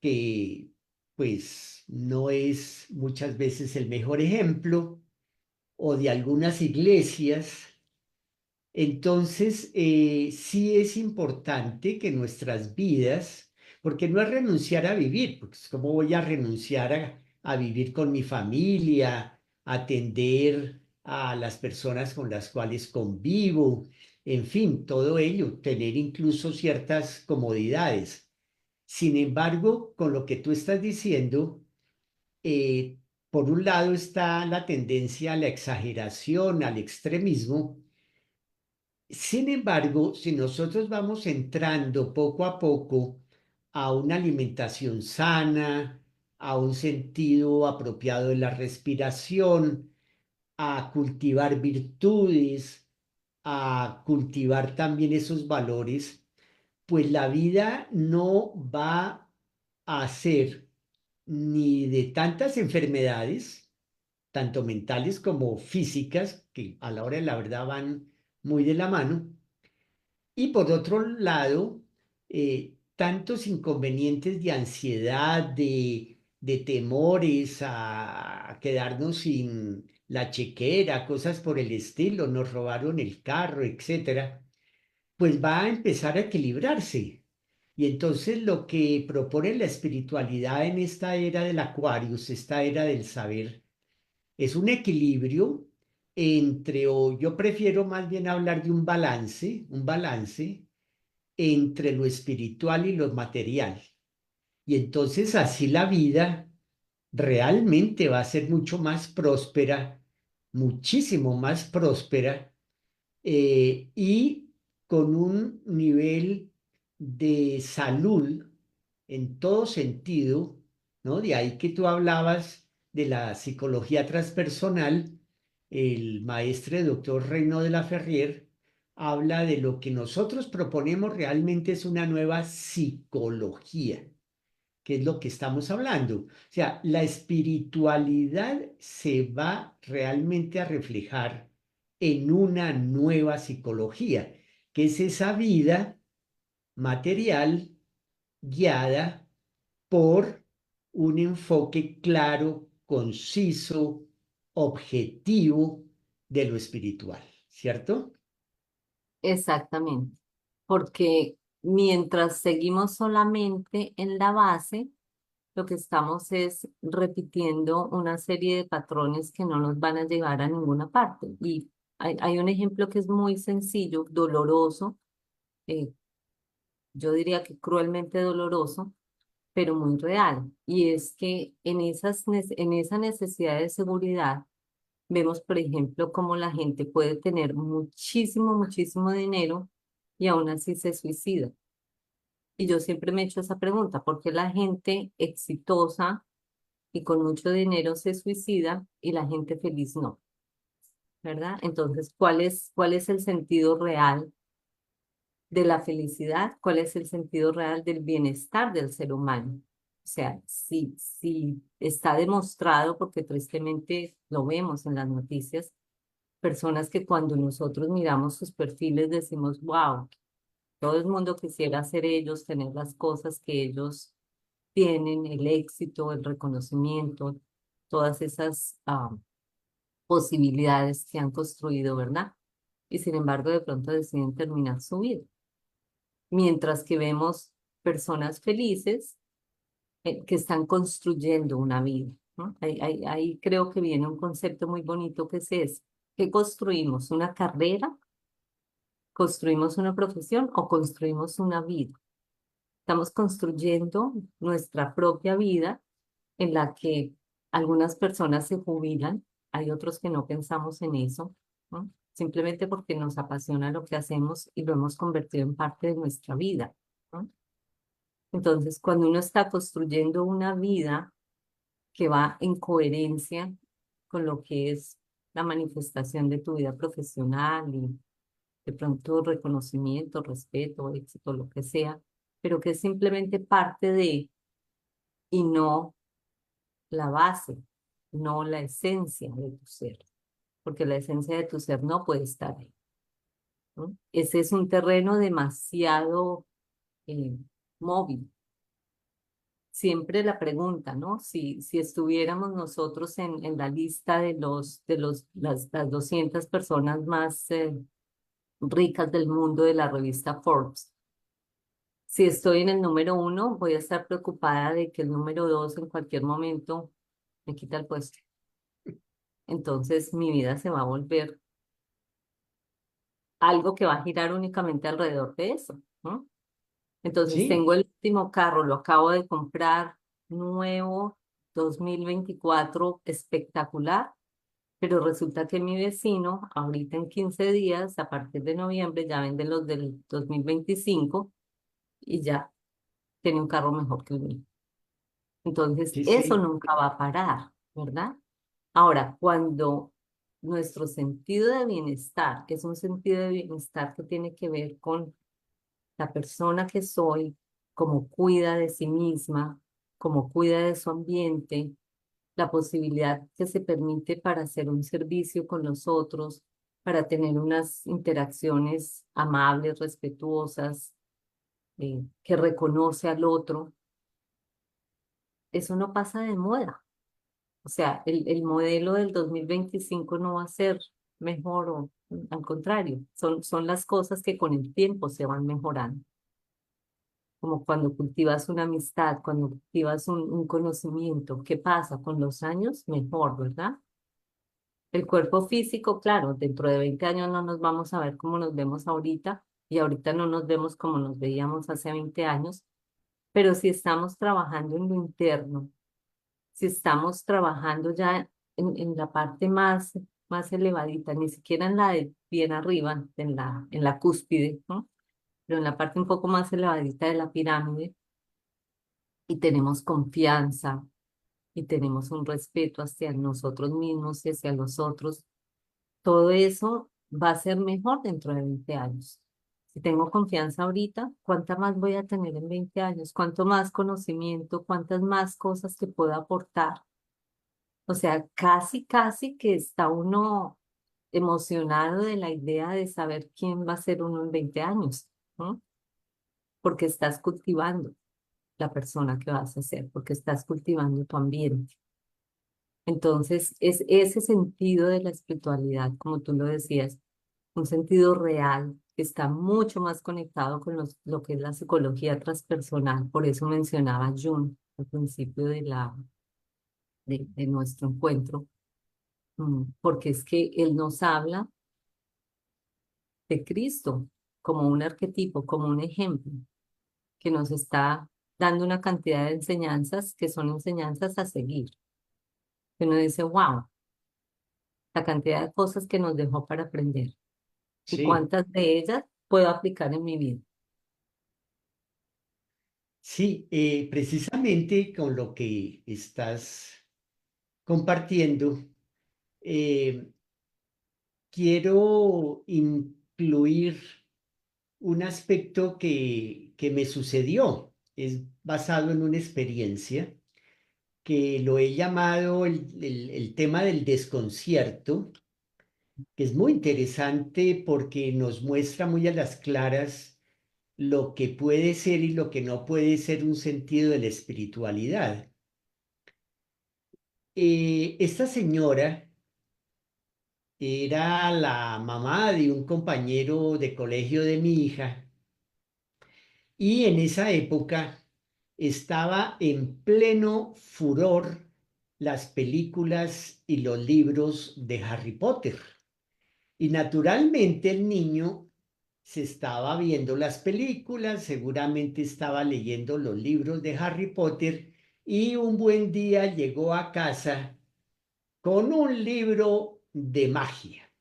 que pues no es muchas veces el mejor ejemplo, o de algunas iglesias. Entonces, sí es importante que nuestras vidas, porque no es renunciar a vivir, porque es como voy a renunciar a vivir con mi familia, atender a las personas con las cuales convivo, en fin, todo ello, tener incluso ciertas comodidades. Sin embargo, con lo que tú estás diciendo, eh, por un lado está la tendencia a la exageración, al extremismo. Sin embargo, si nosotros vamos entrando poco a poco a una alimentación sana, a un sentido apropiado de la respiración, a cultivar virtudes, a cultivar también esos valores, pues la vida no va a ser ni de tantas enfermedades, tanto mentales como físicas, que a la hora de la verdad van muy de la mano, y por otro lado, tantos inconvenientes de ansiedad, de temores a quedarnos sin la chequera, cosas por el estilo, nos robaron el carro, etcétera, pues va a empezar a equilibrarse. Y entonces lo que propone la espiritualidad en esta era del Aquarius, esta era del saber, es un equilibrio entre, o yo prefiero más bien hablar de un balance entre lo espiritual y lo material. Y entonces así la vida realmente va a ser mucho más próspera, muchísimo más próspera, y con un nivel de salud en todo sentido, ¿no? De ahí que tú hablabas de la psicología transpersonal, el maestre doctor Reino de la Ferrier habla de lo que nosotros proponemos realmente es una nueva psicología, que es lo que estamos hablando. O sea, la espiritualidad se va realmente a reflejar en una nueva psicología, que es esa vida material guiada por un enfoque claro, conciso, objetivo de lo espiritual, ¿cierto? Exactamente, porque mientras seguimos solamente en la base, lo que estamos es repitiendo una serie de patrones que no nos van a llevar a ninguna parte. Y hay un ejemplo que es muy sencillo, doloroso, eh, yo diría que cruelmente doloroso, pero muy real. Y es que en esa necesidad de seguridad, vemos, por ejemplo, cómo la gente puede tener muchísimo, muchísimo dinero y aún así se suicida. Y yo siempre me he hecho esa pregunta, ¿por qué la gente exitosa y con mucho dinero se suicida y la gente feliz no? ¿Verdad? Entonces, cuál es el sentido real de la felicidad? ¿Cuál es el sentido real del bienestar del ser humano? O sea, si está demostrado, porque tristemente lo vemos en las noticias, personas que cuando nosotros miramos sus perfiles decimos, wow, todo el mundo quisiera ser ellos, tener las cosas que ellos tienen, el éxito, el reconocimiento, todas esas posibilidades que han construido, ¿verdad? Y sin embargo, de pronto deciden terminar su vida. Mientras que vemos personas felices que están construyendo una vida, ¿no? Ahí creo que viene un concepto muy bonito que es ese. ¿Qué construimos? ¿Una carrera? ¿Construimos una profesión o construimos una vida? Estamos construyendo nuestra propia vida en la que algunas personas se jubilan, hay otros que no pensamos en eso, ¿no? Simplemente porque nos apasiona lo que hacemos y lo hemos convertido en parte de nuestra vida, ¿no? Entonces, cuando uno está construyendo una vida que va en coherencia con lo que es la manifestación de tu vida profesional y de pronto reconocimiento, respeto, éxito, lo que sea, pero que es simplemente parte de y no la base, no la esencia de tu ser, porque la esencia de tu ser no puede estar ahí, ¿no? Ese es un terreno demasiado eh, móvil. Siempre la pregunta, ¿no? Si estuviéramos nosotros en la lista las 200 personas más ricas del mundo de la revista Forbes, si estoy en el número 1, voy a estar preocupada de que el número 2 en cualquier momento me quita el puesto. Entonces mi vida se va a volver algo que va a girar únicamente alrededor de eso, ¿no? Entonces Sí, tengo el último carro, lo acabo de comprar nuevo, 2024 espectacular, pero resulta que mi vecino, ahorita en 15 días, a partir de noviembre, ya vende los del 2025 y ya tiene un carro mejor que el mío. Entonces, sí, eso sí, nunca va a parar, ¿verdad? Ahora, cuando nuestro sentido de bienestar, que es un sentido de bienestar que tiene que ver con la persona que soy, cómo cuida de sí misma, cómo cuida de su ambiente, la posibilidad que se permite para hacer un servicio con los otros, para tener unas interacciones amables, respetuosas, que reconoce al otro, eso no pasa de moda. O sea, el modelo del 2025 no va a ser mejor o al contrario, son las cosas que con el tiempo se van mejorando, como cuando cultivas una amistad, cuando cultivas un conocimiento. ¿Qué pasa? Con los años, mejor, ¿verdad? El cuerpo físico, claro, dentro de 20 años no nos vamos a ver como nos vemos ahorita y ahorita no nos vemos como nos veíamos hace 20 años, pero si estamos trabajando en lo interno, si estamos trabajando ya en la parte más elevadita, ni siquiera en la de bien arriba, en la cúspide, ¿no? Pero en la parte un poco más elevadita de la pirámide y tenemos confianza y tenemos un respeto hacia nosotros mismos y hacia los otros, todo eso va a ser mejor dentro de 20 años. Si tengo confianza ahorita, ¿cuánta más voy a tener en 20 años? ¿Cuánto más conocimiento? ¿Cuántas más cosas que puedo aportar? O sea, casi que está uno emocionado de la idea de saber quién va a ser uno en 20 años, ¿no? Porque estás cultivando la persona que vas a ser, porque estás cultivando tu ambiente. Entonces, es ese sentido de la espiritualidad, como tú lo decías, un sentido real que está mucho más conectado con lo que es la psicología transpersonal. Por eso mencionaba Jung al principio de nuestro encuentro, porque es que él nos habla de Cristo como un arquetipo, como un ejemplo, que nos está dando una cantidad de enseñanzas que son enseñanzas a seguir. Que uno dice, wow, la cantidad de cosas que nos dejó para aprender y sí, cuántas de ellas puedo aplicar en mi vida. sí, precisamente con lo que estás compartiendo, eh, quiero incluir un aspecto que me sucedió. Es basado en una experiencia que lo he llamado el tema del desconcierto, que es muy interesante porque nos muestra muy a las claras lo que puede ser y lo que no puede ser un sentido de la espiritualidad. Esta señora era la mamá de un compañero de colegio de mi hija y en esa época estaba en pleno furor las películas y los libros de Harry Potter. Y naturalmente el niño se estaba viendo las películas, seguramente estaba leyendo los libros de Harry Potter y un buen día llegó a casa con un libro de magia.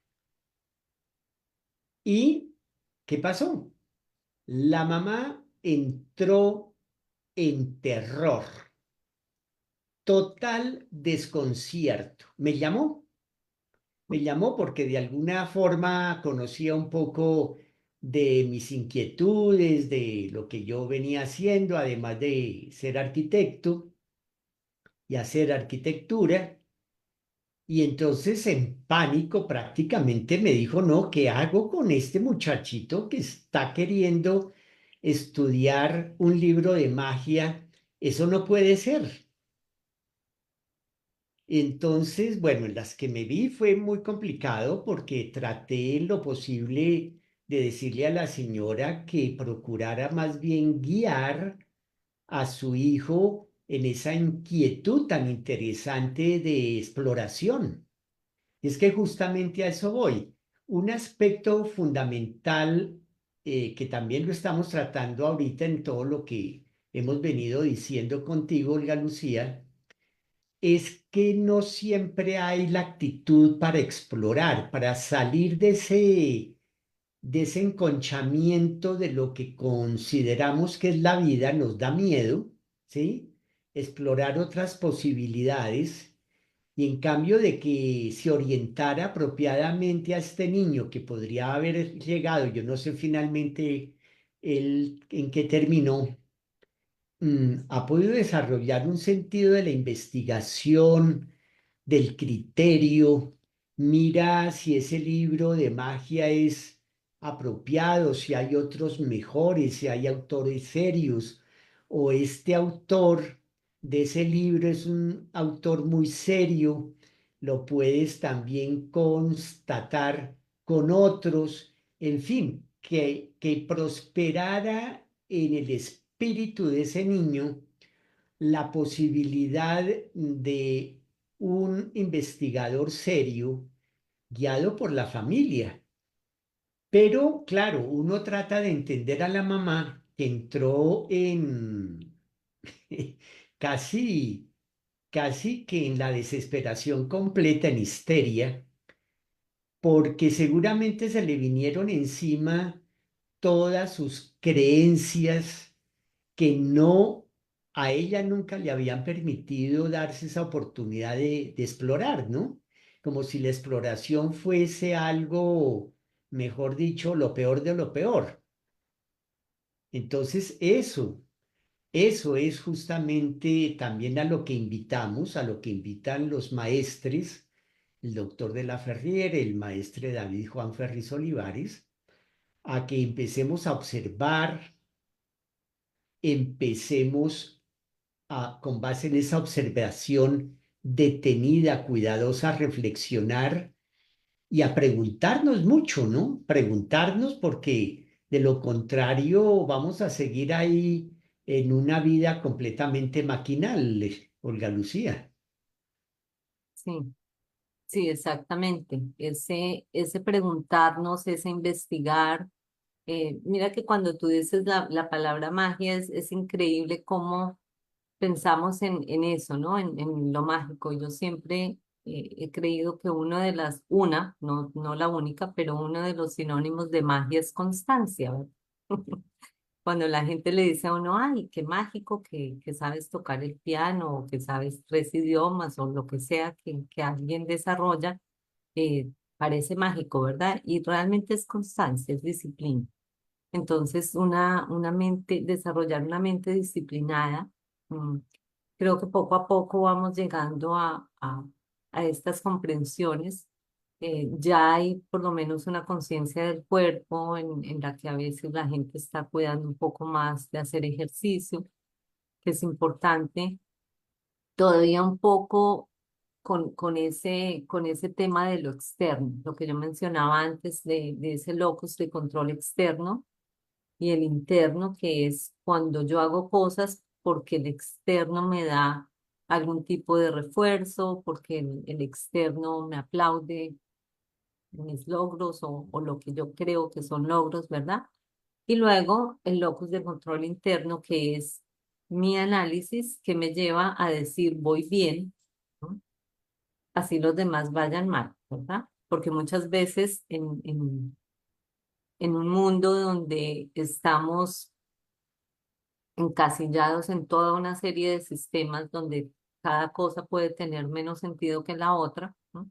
¿Y qué pasó? La mamá entró en terror, total desconcierto. Me llamó porque de alguna forma conocía un poco de mis inquietudes, de lo que yo venía haciendo, además de ser arquitecto y hacer arquitectura. Y entonces en pánico prácticamente me dijo, no, ¿qué hago con este muchachito que está queriendo estudiar un libro de magia? Eso no puede ser. Entonces, bueno, en las que me vi fue muy complicado porque traté en lo posible de decirle a la señora que procurara más bien guiar a su hijo en esa inquietud tan interesante de exploración. Y es que justamente a eso voy. Un aspecto fundamental que también lo estamos tratando ahorita en todo lo que hemos venido diciendo contigo, Olga Lucía, es que no siempre hay la actitud para explorar, para salir de ese enconchamiento de lo que consideramos que es la vida, nos da miedo, ¿sí? Explorar otras posibilidades y en cambio de que se orientara apropiadamente a este niño que podría haber llegado, yo no sé finalmente él en qué terminó, ha podido desarrollar un sentido de la investigación, del criterio, mira si ese libro de magia es apropiado, si hay otros mejores, si hay autores serios, o este autor de ese libro es un autor muy serio, lo puedes también constatar con otros, en fin, que prosperara en el espíritu de ese niño la posibilidad de un investigador serio guiado por la familia. Pero claro, uno trata de entender a la mamá que entró en casi, casi que en la desesperación completa, en histeria, porque seguramente se le vinieron encima todas sus creencias que no, a ella nunca le habían permitido darse esa oportunidad de explorar, ¿no? Como si la exploración fuese algo, mejor dicho, lo peor de lo peor. Entonces, eso es justamente también a lo que invitamos, a lo que invitan los maestres, el doctor de la Ferriere, el maestre David Juan Ferriz Olivares, a que empecemos a observar, empecemos con base en esa observación detenida, cuidadosa, a reflexionar y a preguntarnos mucho, ¿no? Preguntarnos porque de lo contrario vamos a seguir ahí en una vida completamente maquinal, Olga Lucía. Sí, sí, exactamente. Ese preguntarnos, ese investigar. Mira que cuando tú dices la palabra magia es increíble cómo pensamos en eso, ¿no? En lo mágico. Yo siempre he creído que no la única, pero uno de los sinónimos de magia es constancia, ¿verdad? Cuando la gente le dice a uno, ay, qué mágico que sabes tocar el piano o que sabes 3 idiomas o lo que sea que alguien desarrolla, parece mágico, ¿verdad? Y realmente es constancia, es disciplina. Entonces, desarrollar una mente disciplinada, mm, creo que poco a poco vamos llegando a estas comprensiones. Ya hay por lo menos una conciencia del cuerpo en la que a veces la gente está cuidando un poco más de hacer ejercicio, que es importante. Todavía un poco con ese tema de lo externo, lo que yo mencionaba antes de ese locus de control externo y el interno, que es cuando yo hago cosas porque el externo me da algún tipo de refuerzo, porque el externo me aplaude mis logros o lo que yo creo que son logros, ¿verdad? Y luego el locus de control interno, que es mi análisis que me lleva a decir voy bien, ¿no? Así los demás vayan mal, ¿verdad? Porque muchas veces en un mundo donde estamos encasillados en toda una serie de sistemas donde cada cosa puede tener menos sentido que la otra, ¿no?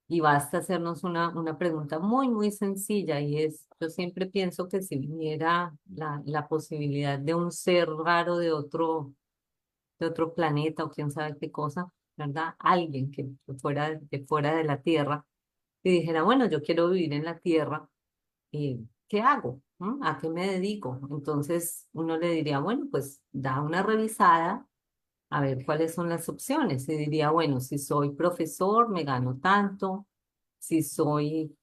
Y basta hacernos una pregunta muy, muy sencilla y es, yo siempre pienso que si viniera la posibilidad de un ser raro de otro planeta o quién sabe qué cosa, ¿verdad? Alguien que fuera de la Tierra y dijera, bueno, yo quiero vivir en la Tierra, ¿qué hago? ¿A qué me dedico? Entonces uno le diría, bueno, pues da una revisada a ver cuáles son las opciones. Y diría, bueno, si soy profesor, me gano tanto. Si soy,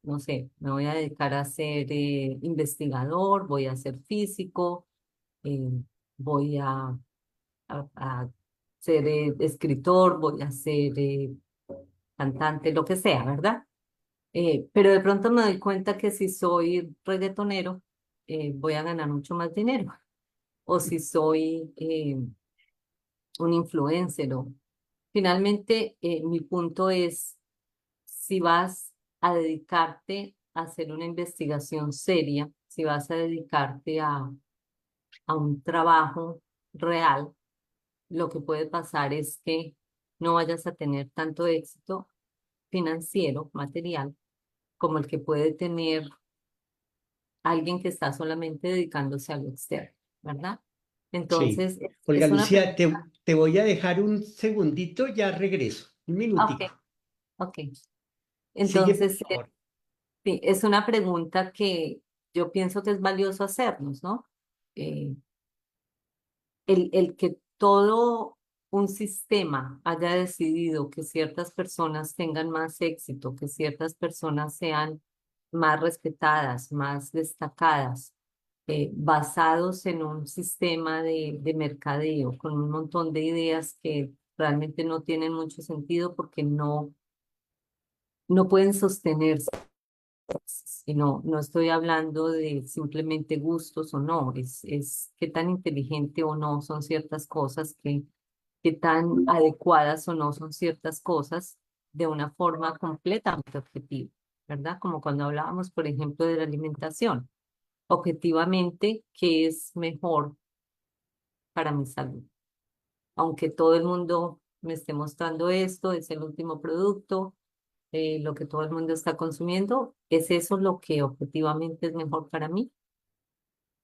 no sé, me voy a dedicar a ser investigador, voy a ser físico, eh, voy a a ser escritor, voy a ser cantante, lo que sea, ¿verdad? Pero de pronto me doy cuenta que si soy reggaetonero, voy a ganar mucho más dinero. O si soy un influencer. Finalmente, mi punto es, si vas a dedicarte a hacer una investigación seria, si vas a dedicarte a un trabajo real, lo que puede pasar es que no vayas a tener tanto éxito financiero, material, como el que puede tener alguien que está solamente dedicándose a lo externo, ¿verdad? Sí. Entonces, Olga es una Lucía, pregunta. te voy a dejar un segundito, ya regreso. Un Ok, minutico. ok. Sigue, por Entonces, favor. sí, es una pregunta que yo pienso que es valioso hacernos, ¿no? Eh, el que todo un sistema haya decidido que ciertas personas tengan más éxito, que ciertas personas sean más respetadas, más destacadas, basados en un sistema de mercadeo, con un montón de ideas que realmente no tienen mucho sentido porque no pueden sostenerse. Y no estoy hablando de simplemente gustos o no, es qué tan inteligente o no son ciertas cosas, qué tan adecuadas o no son ciertas cosas de una forma completamente objetiva, ¿verdad? Como cuando hablábamos, por ejemplo, de la alimentación. Objetivamente, ¿qué es mejor para mi salud? Aunque todo el mundo me esté mostrando esto, es el último producto, lo que todo el mundo está consumiendo, ¿es eso lo que objetivamente es mejor para mí?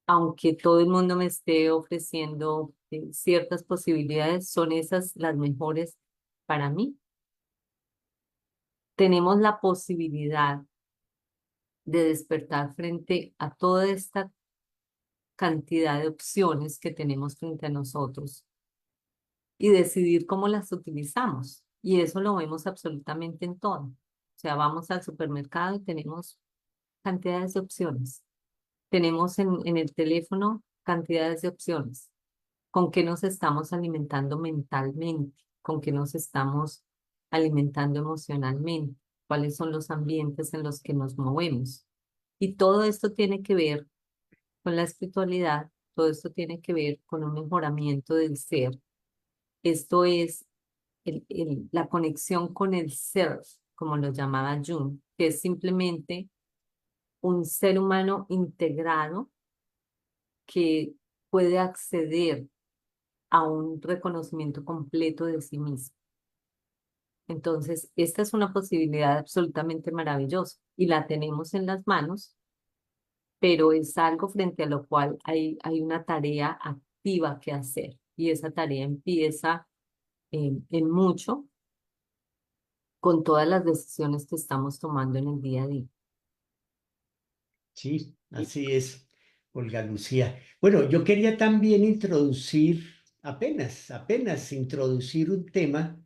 Aunque todo el mundo me esté ofreciendo ciertas posibilidades, ¿son esas las mejores para mí? Tenemos la posibilidad de despertar frente a toda esta cantidad de opciones que tenemos frente a nosotros y decidir cómo las utilizamos. Y eso lo vemos absolutamente en todo. O sea, vamos al supermercado y tenemos cantidades de opciones. Tenemos en el teléfono cantidades de opciones. ¿Con qué nos estamos alimentando mentalmente? ¿Con qué nos estamos alimentando emocionalmente? ¿Cuáles son los ambientes en los que nos movemos? Y todo esto tiene que ver con la espiritualidad, todo esto tiene que ver con un mejoramiento del ser. Esto es la conexión con el ser, como lo llamaba Jung, que es simplemente un ser humano integrado que puede acceder a un reconocimiento completo de sí mismo. Entonces, esta es una posibilidad absolutamente maravillosa y la tenemos en las manos, pero es algo frente a lo cual hay una tarea activa que hacer y esa tarea empieza en mucho con todas las decisiones que estamos tomando en el día a día. Sí, así es, Olga Lucía. Bueno, yo quería también introducir, apenas introducir un tema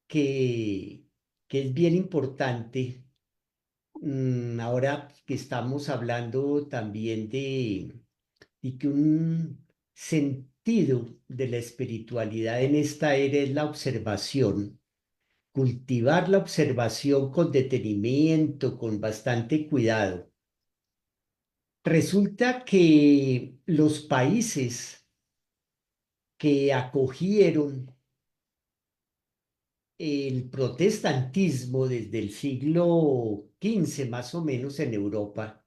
que, que es bien importante. Ahora que estamos hablando también de que un sentido de la espiritualidad en esta era es la observación, cultivar la observación con detenimiento, con bastante cuidado. Resulta que los países que acogieron el protestantismo desde el siglo XV más o menos en Europa,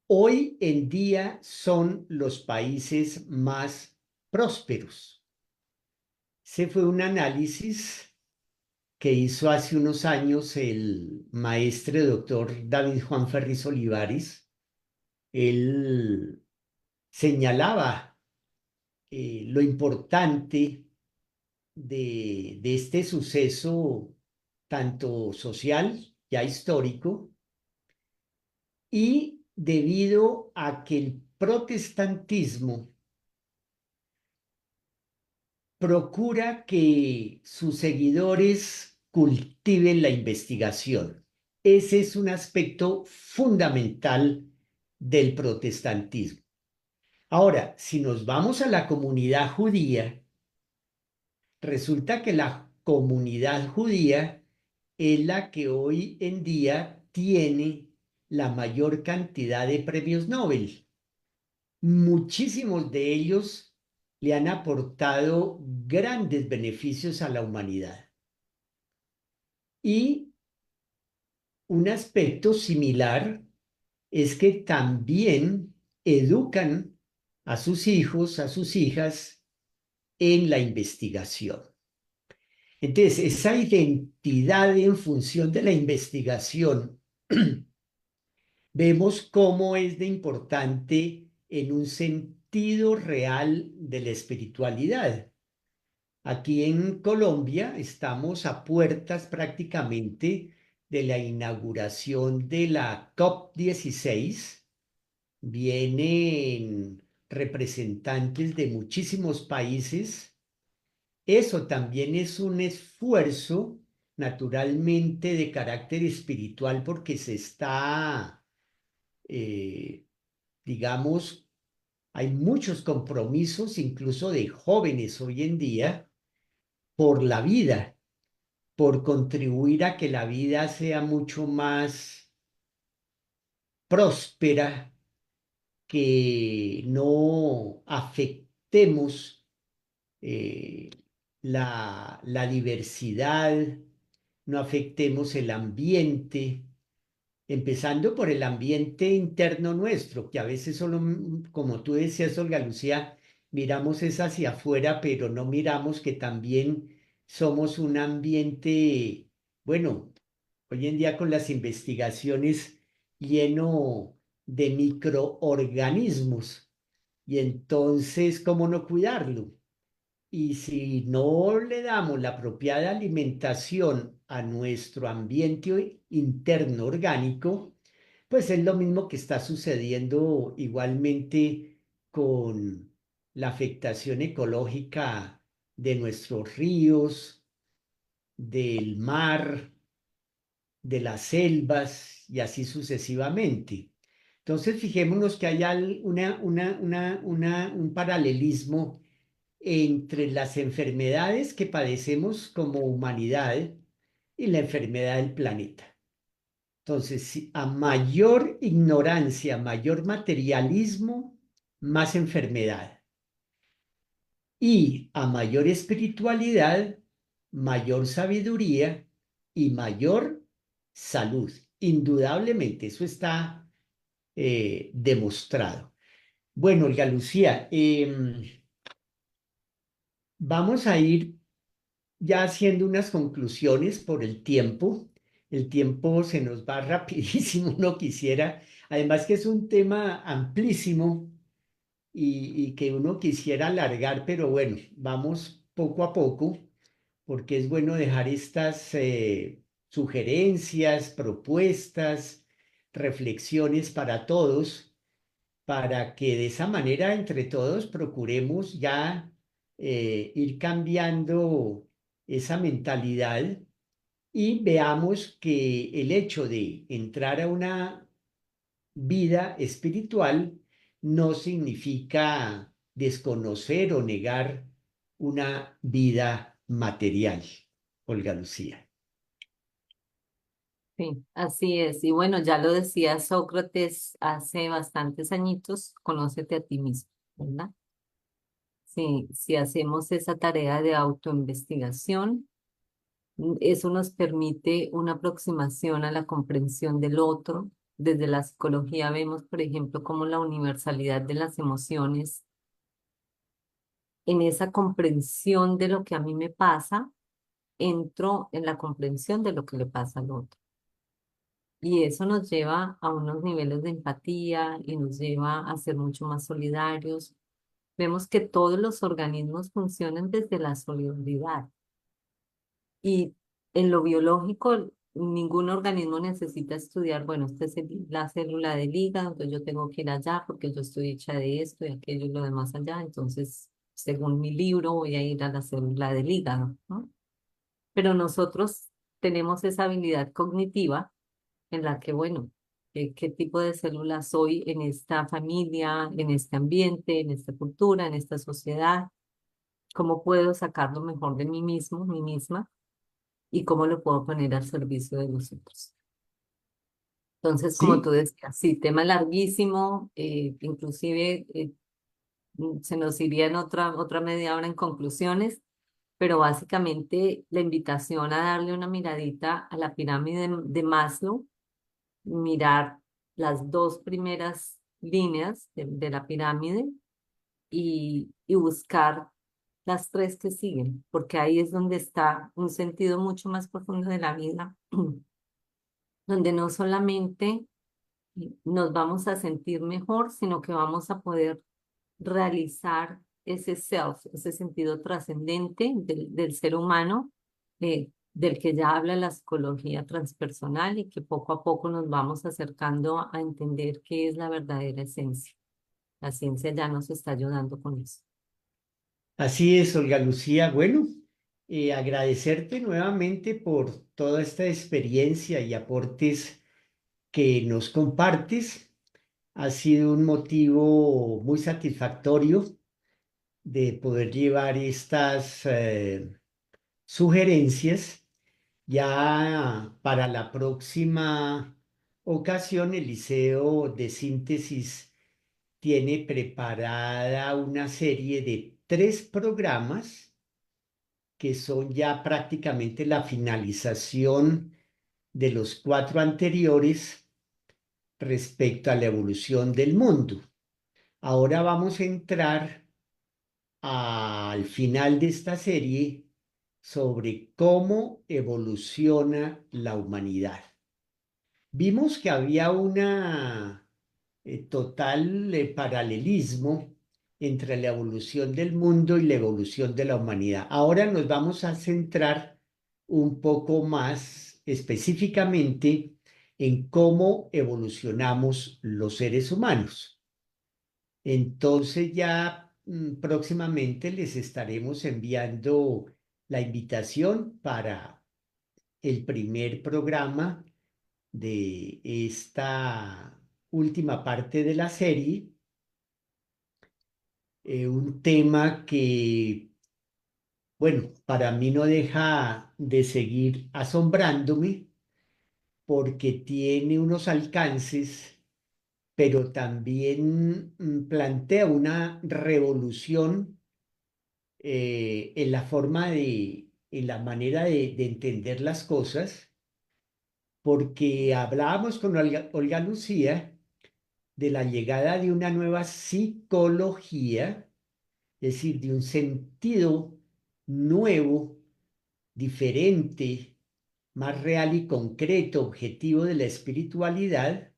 hoy en día son los países más prósperos. Ese fue un análisis que hizo hace unos años el maestre doctor David Juan Ferris Olivares. Él señalaba lo importante de este suceso, tanto social, ya histórico, y debido a que el protestantismo procura que sus seguidores cultiven la investigación. Ese es un aspecto fundamental del protestantismo. Ahora, si nos vamos a la comunidad judía, resulta que la comunidad judía es la que hoy en día tiene la mayor cantidad de premios Nobel. Muchísimos de ellos le han aportado grandes beneficios a la humanidad. Y un aspecto similar es que también educan a sus hijos, a sus hijas en la investigación. Entonces, esa identidad en función de la investigación, vemos cómo es de importante en un sentido real de la espiritualidad. Aquí en Colombia estamos a puertas prácticamente de la inauguración de la COP16. Vienen representantes de muchísimos países. Eso también es un esfuerzo naturalmente de carácter espiritual porque se está, eh, digamos, hay muchos compromisos, incluso de jóvenes hoy en día, por la vida, por contribuir a que la vida sea mucho más próspera, que no afectemos eh, la diversidad, no afectemos el ambiente, empezando por el ambiente interno nuestro, que a veces solo, como tú decías, Olga Lucía, miramos es hacia afuera, pero no miramos que también somos un ambiente, bueno, hoy en día con las investigaciones lleno de microorganismos, y entonces, ¿cómo no cuidarlo? Y si no le damos la apropiada alimentación a nuestro ambiente interno orgánico, pues es lo mismo que está sucediendo igualmente con la afectación ecológica de nuestros ríos, del mar, de las selvas y así sucesivamente. Entonces, fijémonos que hay un paralelismo entre las enfermedades que padecemos como humanidad y la enfermedad del planeta. Entonces, a mayor ignorancia, mayor materialismo, más enfermedad. Y a mayor espiritualidad, mayor sabiduría y mayor salud. Indudablemente, eso está demostrado. Bueno, Olga Lucía, vamos a ir ya haciendo unas conclusiones por el tiempo. El tiempo se nos va rapidísimo, no quisiera. Además que es un tema amplísimo y que uno quisiera alargar, pero bueno, vamos poco a poco, porque es bueno dejar estas sugerencias, propuestas, reflexiones para todos, para que de esa manera entre todos procuremos ya ir cambiando esa mentalidad y veamos que el hecho de entrar a una vida espiritual no significa desconocer o negar una vida material. Olga Lucía. Sí, así es. Y bueno, ya lo decía Sócrates hace bastantes añitos, conócete a ti mismo, ¿verdad? Sí, si hacemos esa tarea de autoinvestigación, eso nos permite una aproximación a la comprensión del otro. Desde la psicología vemos, por ejemplo, cómo la universalidad de las emociones, en esa comprensión de lo que a mí me pasa, entro en la comprensión de lo que le pasa al otro. Y eso nos lleva a unos niveles de empatía y nos lleva a ser mucho más solidarios. Vemos que todos los organismos funcionan desde la solidaridad. Y en lo biológico, ningún organismo necesita estudiar, bueno, esta es la célula del hígado, entonces yo tengo que ir allá porque yo estoy hecha de esto y aquello y lo demás allá. Entonces, según mi libro, voy a ir a la célula del hígado, ¿no? Pero nosotros tenemos esa habilidad cognitiva en la que, bueno, qué tipo de célula soy en esta familia, en este ambiente, en esta cultura, en esta sociedad, cómo puedo sacar lo mejor de mí mismo, mí misma, y cómo lo puedo poner al servicio de los otros. Entonces, como tú Sí, decías, sí, tema larguísimo, inclusive se nos iría en otra media hora en conclusiones, pero básicamente la invitación a darle una miradita a la pirámide de Maslow, mirar las dos primeras líneas de la pirámide y buscar las tres que siguen, porque ahí es donde está un sentido mucho más profundo de la vida, donde no solamente nos vamos a sentir mejor, sino que vamos a poder realizar ese self, ese sentido trascendente del ser humano, del que ya habla la psicología transpersonal y que poco a poco nos vamos acercando a entender qué es la verdadera esencia. La ciencia ya nos está ayudando con eso. así es, Olga Lucía. Bueno, agradecerte nuevamente por toda esta experiencia y aportes que nos compartes. Ha sido un motivo muy satisfactorio de poder llevar estas sugerencias. Ya para la próxima ocasión, el Liceo de Síntesis tiene preparada una serie de 3 programas que son ya prácticamente la finalización de los 4 anteriores respecto a la evolución del mundo. Ahora vamos a entrar al final de esta serie sobre cómo evoluciona la humanidad. Vimos que había una total paralelismo entre la evolución del mundo y la evolución de la humanidad. Ahora nos vamos a centrar un poco más específicamente en cómo evolucionamos los seres humanos. Entonces ya próximamente les estaremos enviando la invitación para el primer programa de esta última parte de la serie, un tema que, bueno, para mí no deja de seguir asombrándome porque tiene unos alcances, pero también plantea una revolución en la forma en la manera de entender las cosas, porque hablábamos con Olga Lucía de la llegada de una nueva psicología, es decir, de un sentido nuevo, diferente, más real y concreto, objetivo de la espiritualidad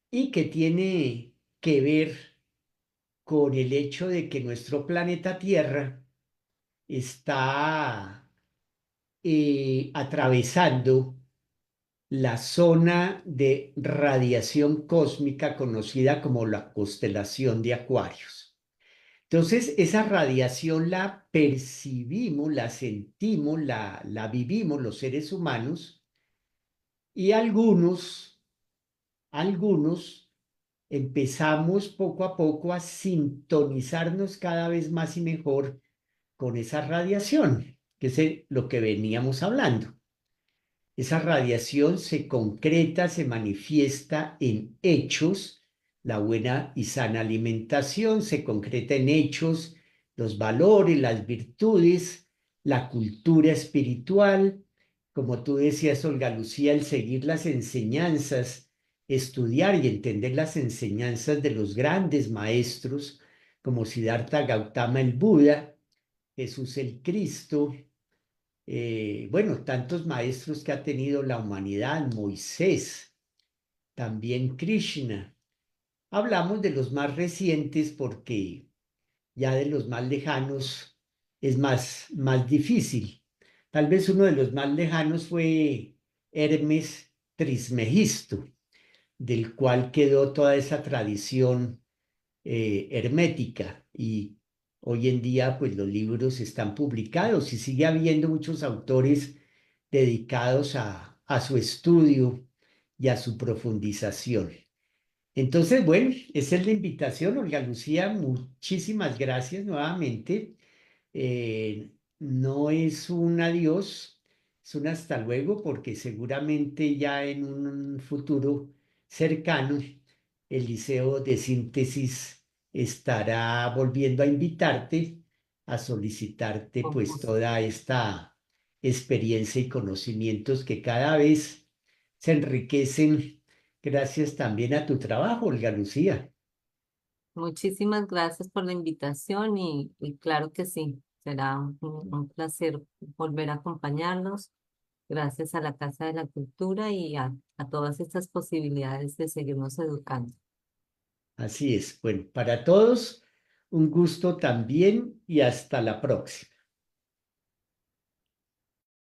y que tiene que ver con el hecho de que nuestro planeta Tierra está atravesando la zona de radiación cósmica conocida como la constelación de Acuarios. Entonces, esa radiación la percibimos, la sentimos, la vivimos los seres humanos y algunos empezamos poco a poco a sintonizarnos cada vez más y mejor con esa radiación, que es lo que veníamos hablando. Esa radiación se concreta, se manifiesta en hechos. La buena y sana alimentación se concreta en hechos, los valores, las virtudes, la cultura espiritual. Como tú decías, Olga Lucía, el seguir las enseñanzas, estudiar y entender las enseñanzas de los grandes maestros, como Siddhartha Gautama el Buda, Jesús el Cristo, bueno, tantos maestros que ha tenido la humanidad, Moisés, también Krishna. Hablamos de los más recientes porque ya de los más lejanos es más difícil. Tal vez uno de los más lejanos fue Hermes Trismegisto, del cual quedó toda esa tradición hermética y hoy en día pues los libros están publicados y sigue habiendo muchos autores dedicados a su estudio y a su profundización. Entonces, bueno, esa es la invitación, Olga Lucía. Muchísimas gracias nuevamente. No es un adiós, es un hasta luego, porque seguramente ya en un futuro cercano el Liceo de Síntesis estará volviendo a invitarte, a solicitarte Con pues gusto. toda esta experiencia y conocimientos que cada vez se enriquecen gracias también a tu trabajo, Olga Lucía. Muchísimas gracias por la invitación y claro que sí, será un placer volver a acompañarlos. Gracias a la Casa de la Cultura y a todas estas posibilidades de seguirnos educando. Así es. Bueno, para todos, un gusto también y hasta la próxima.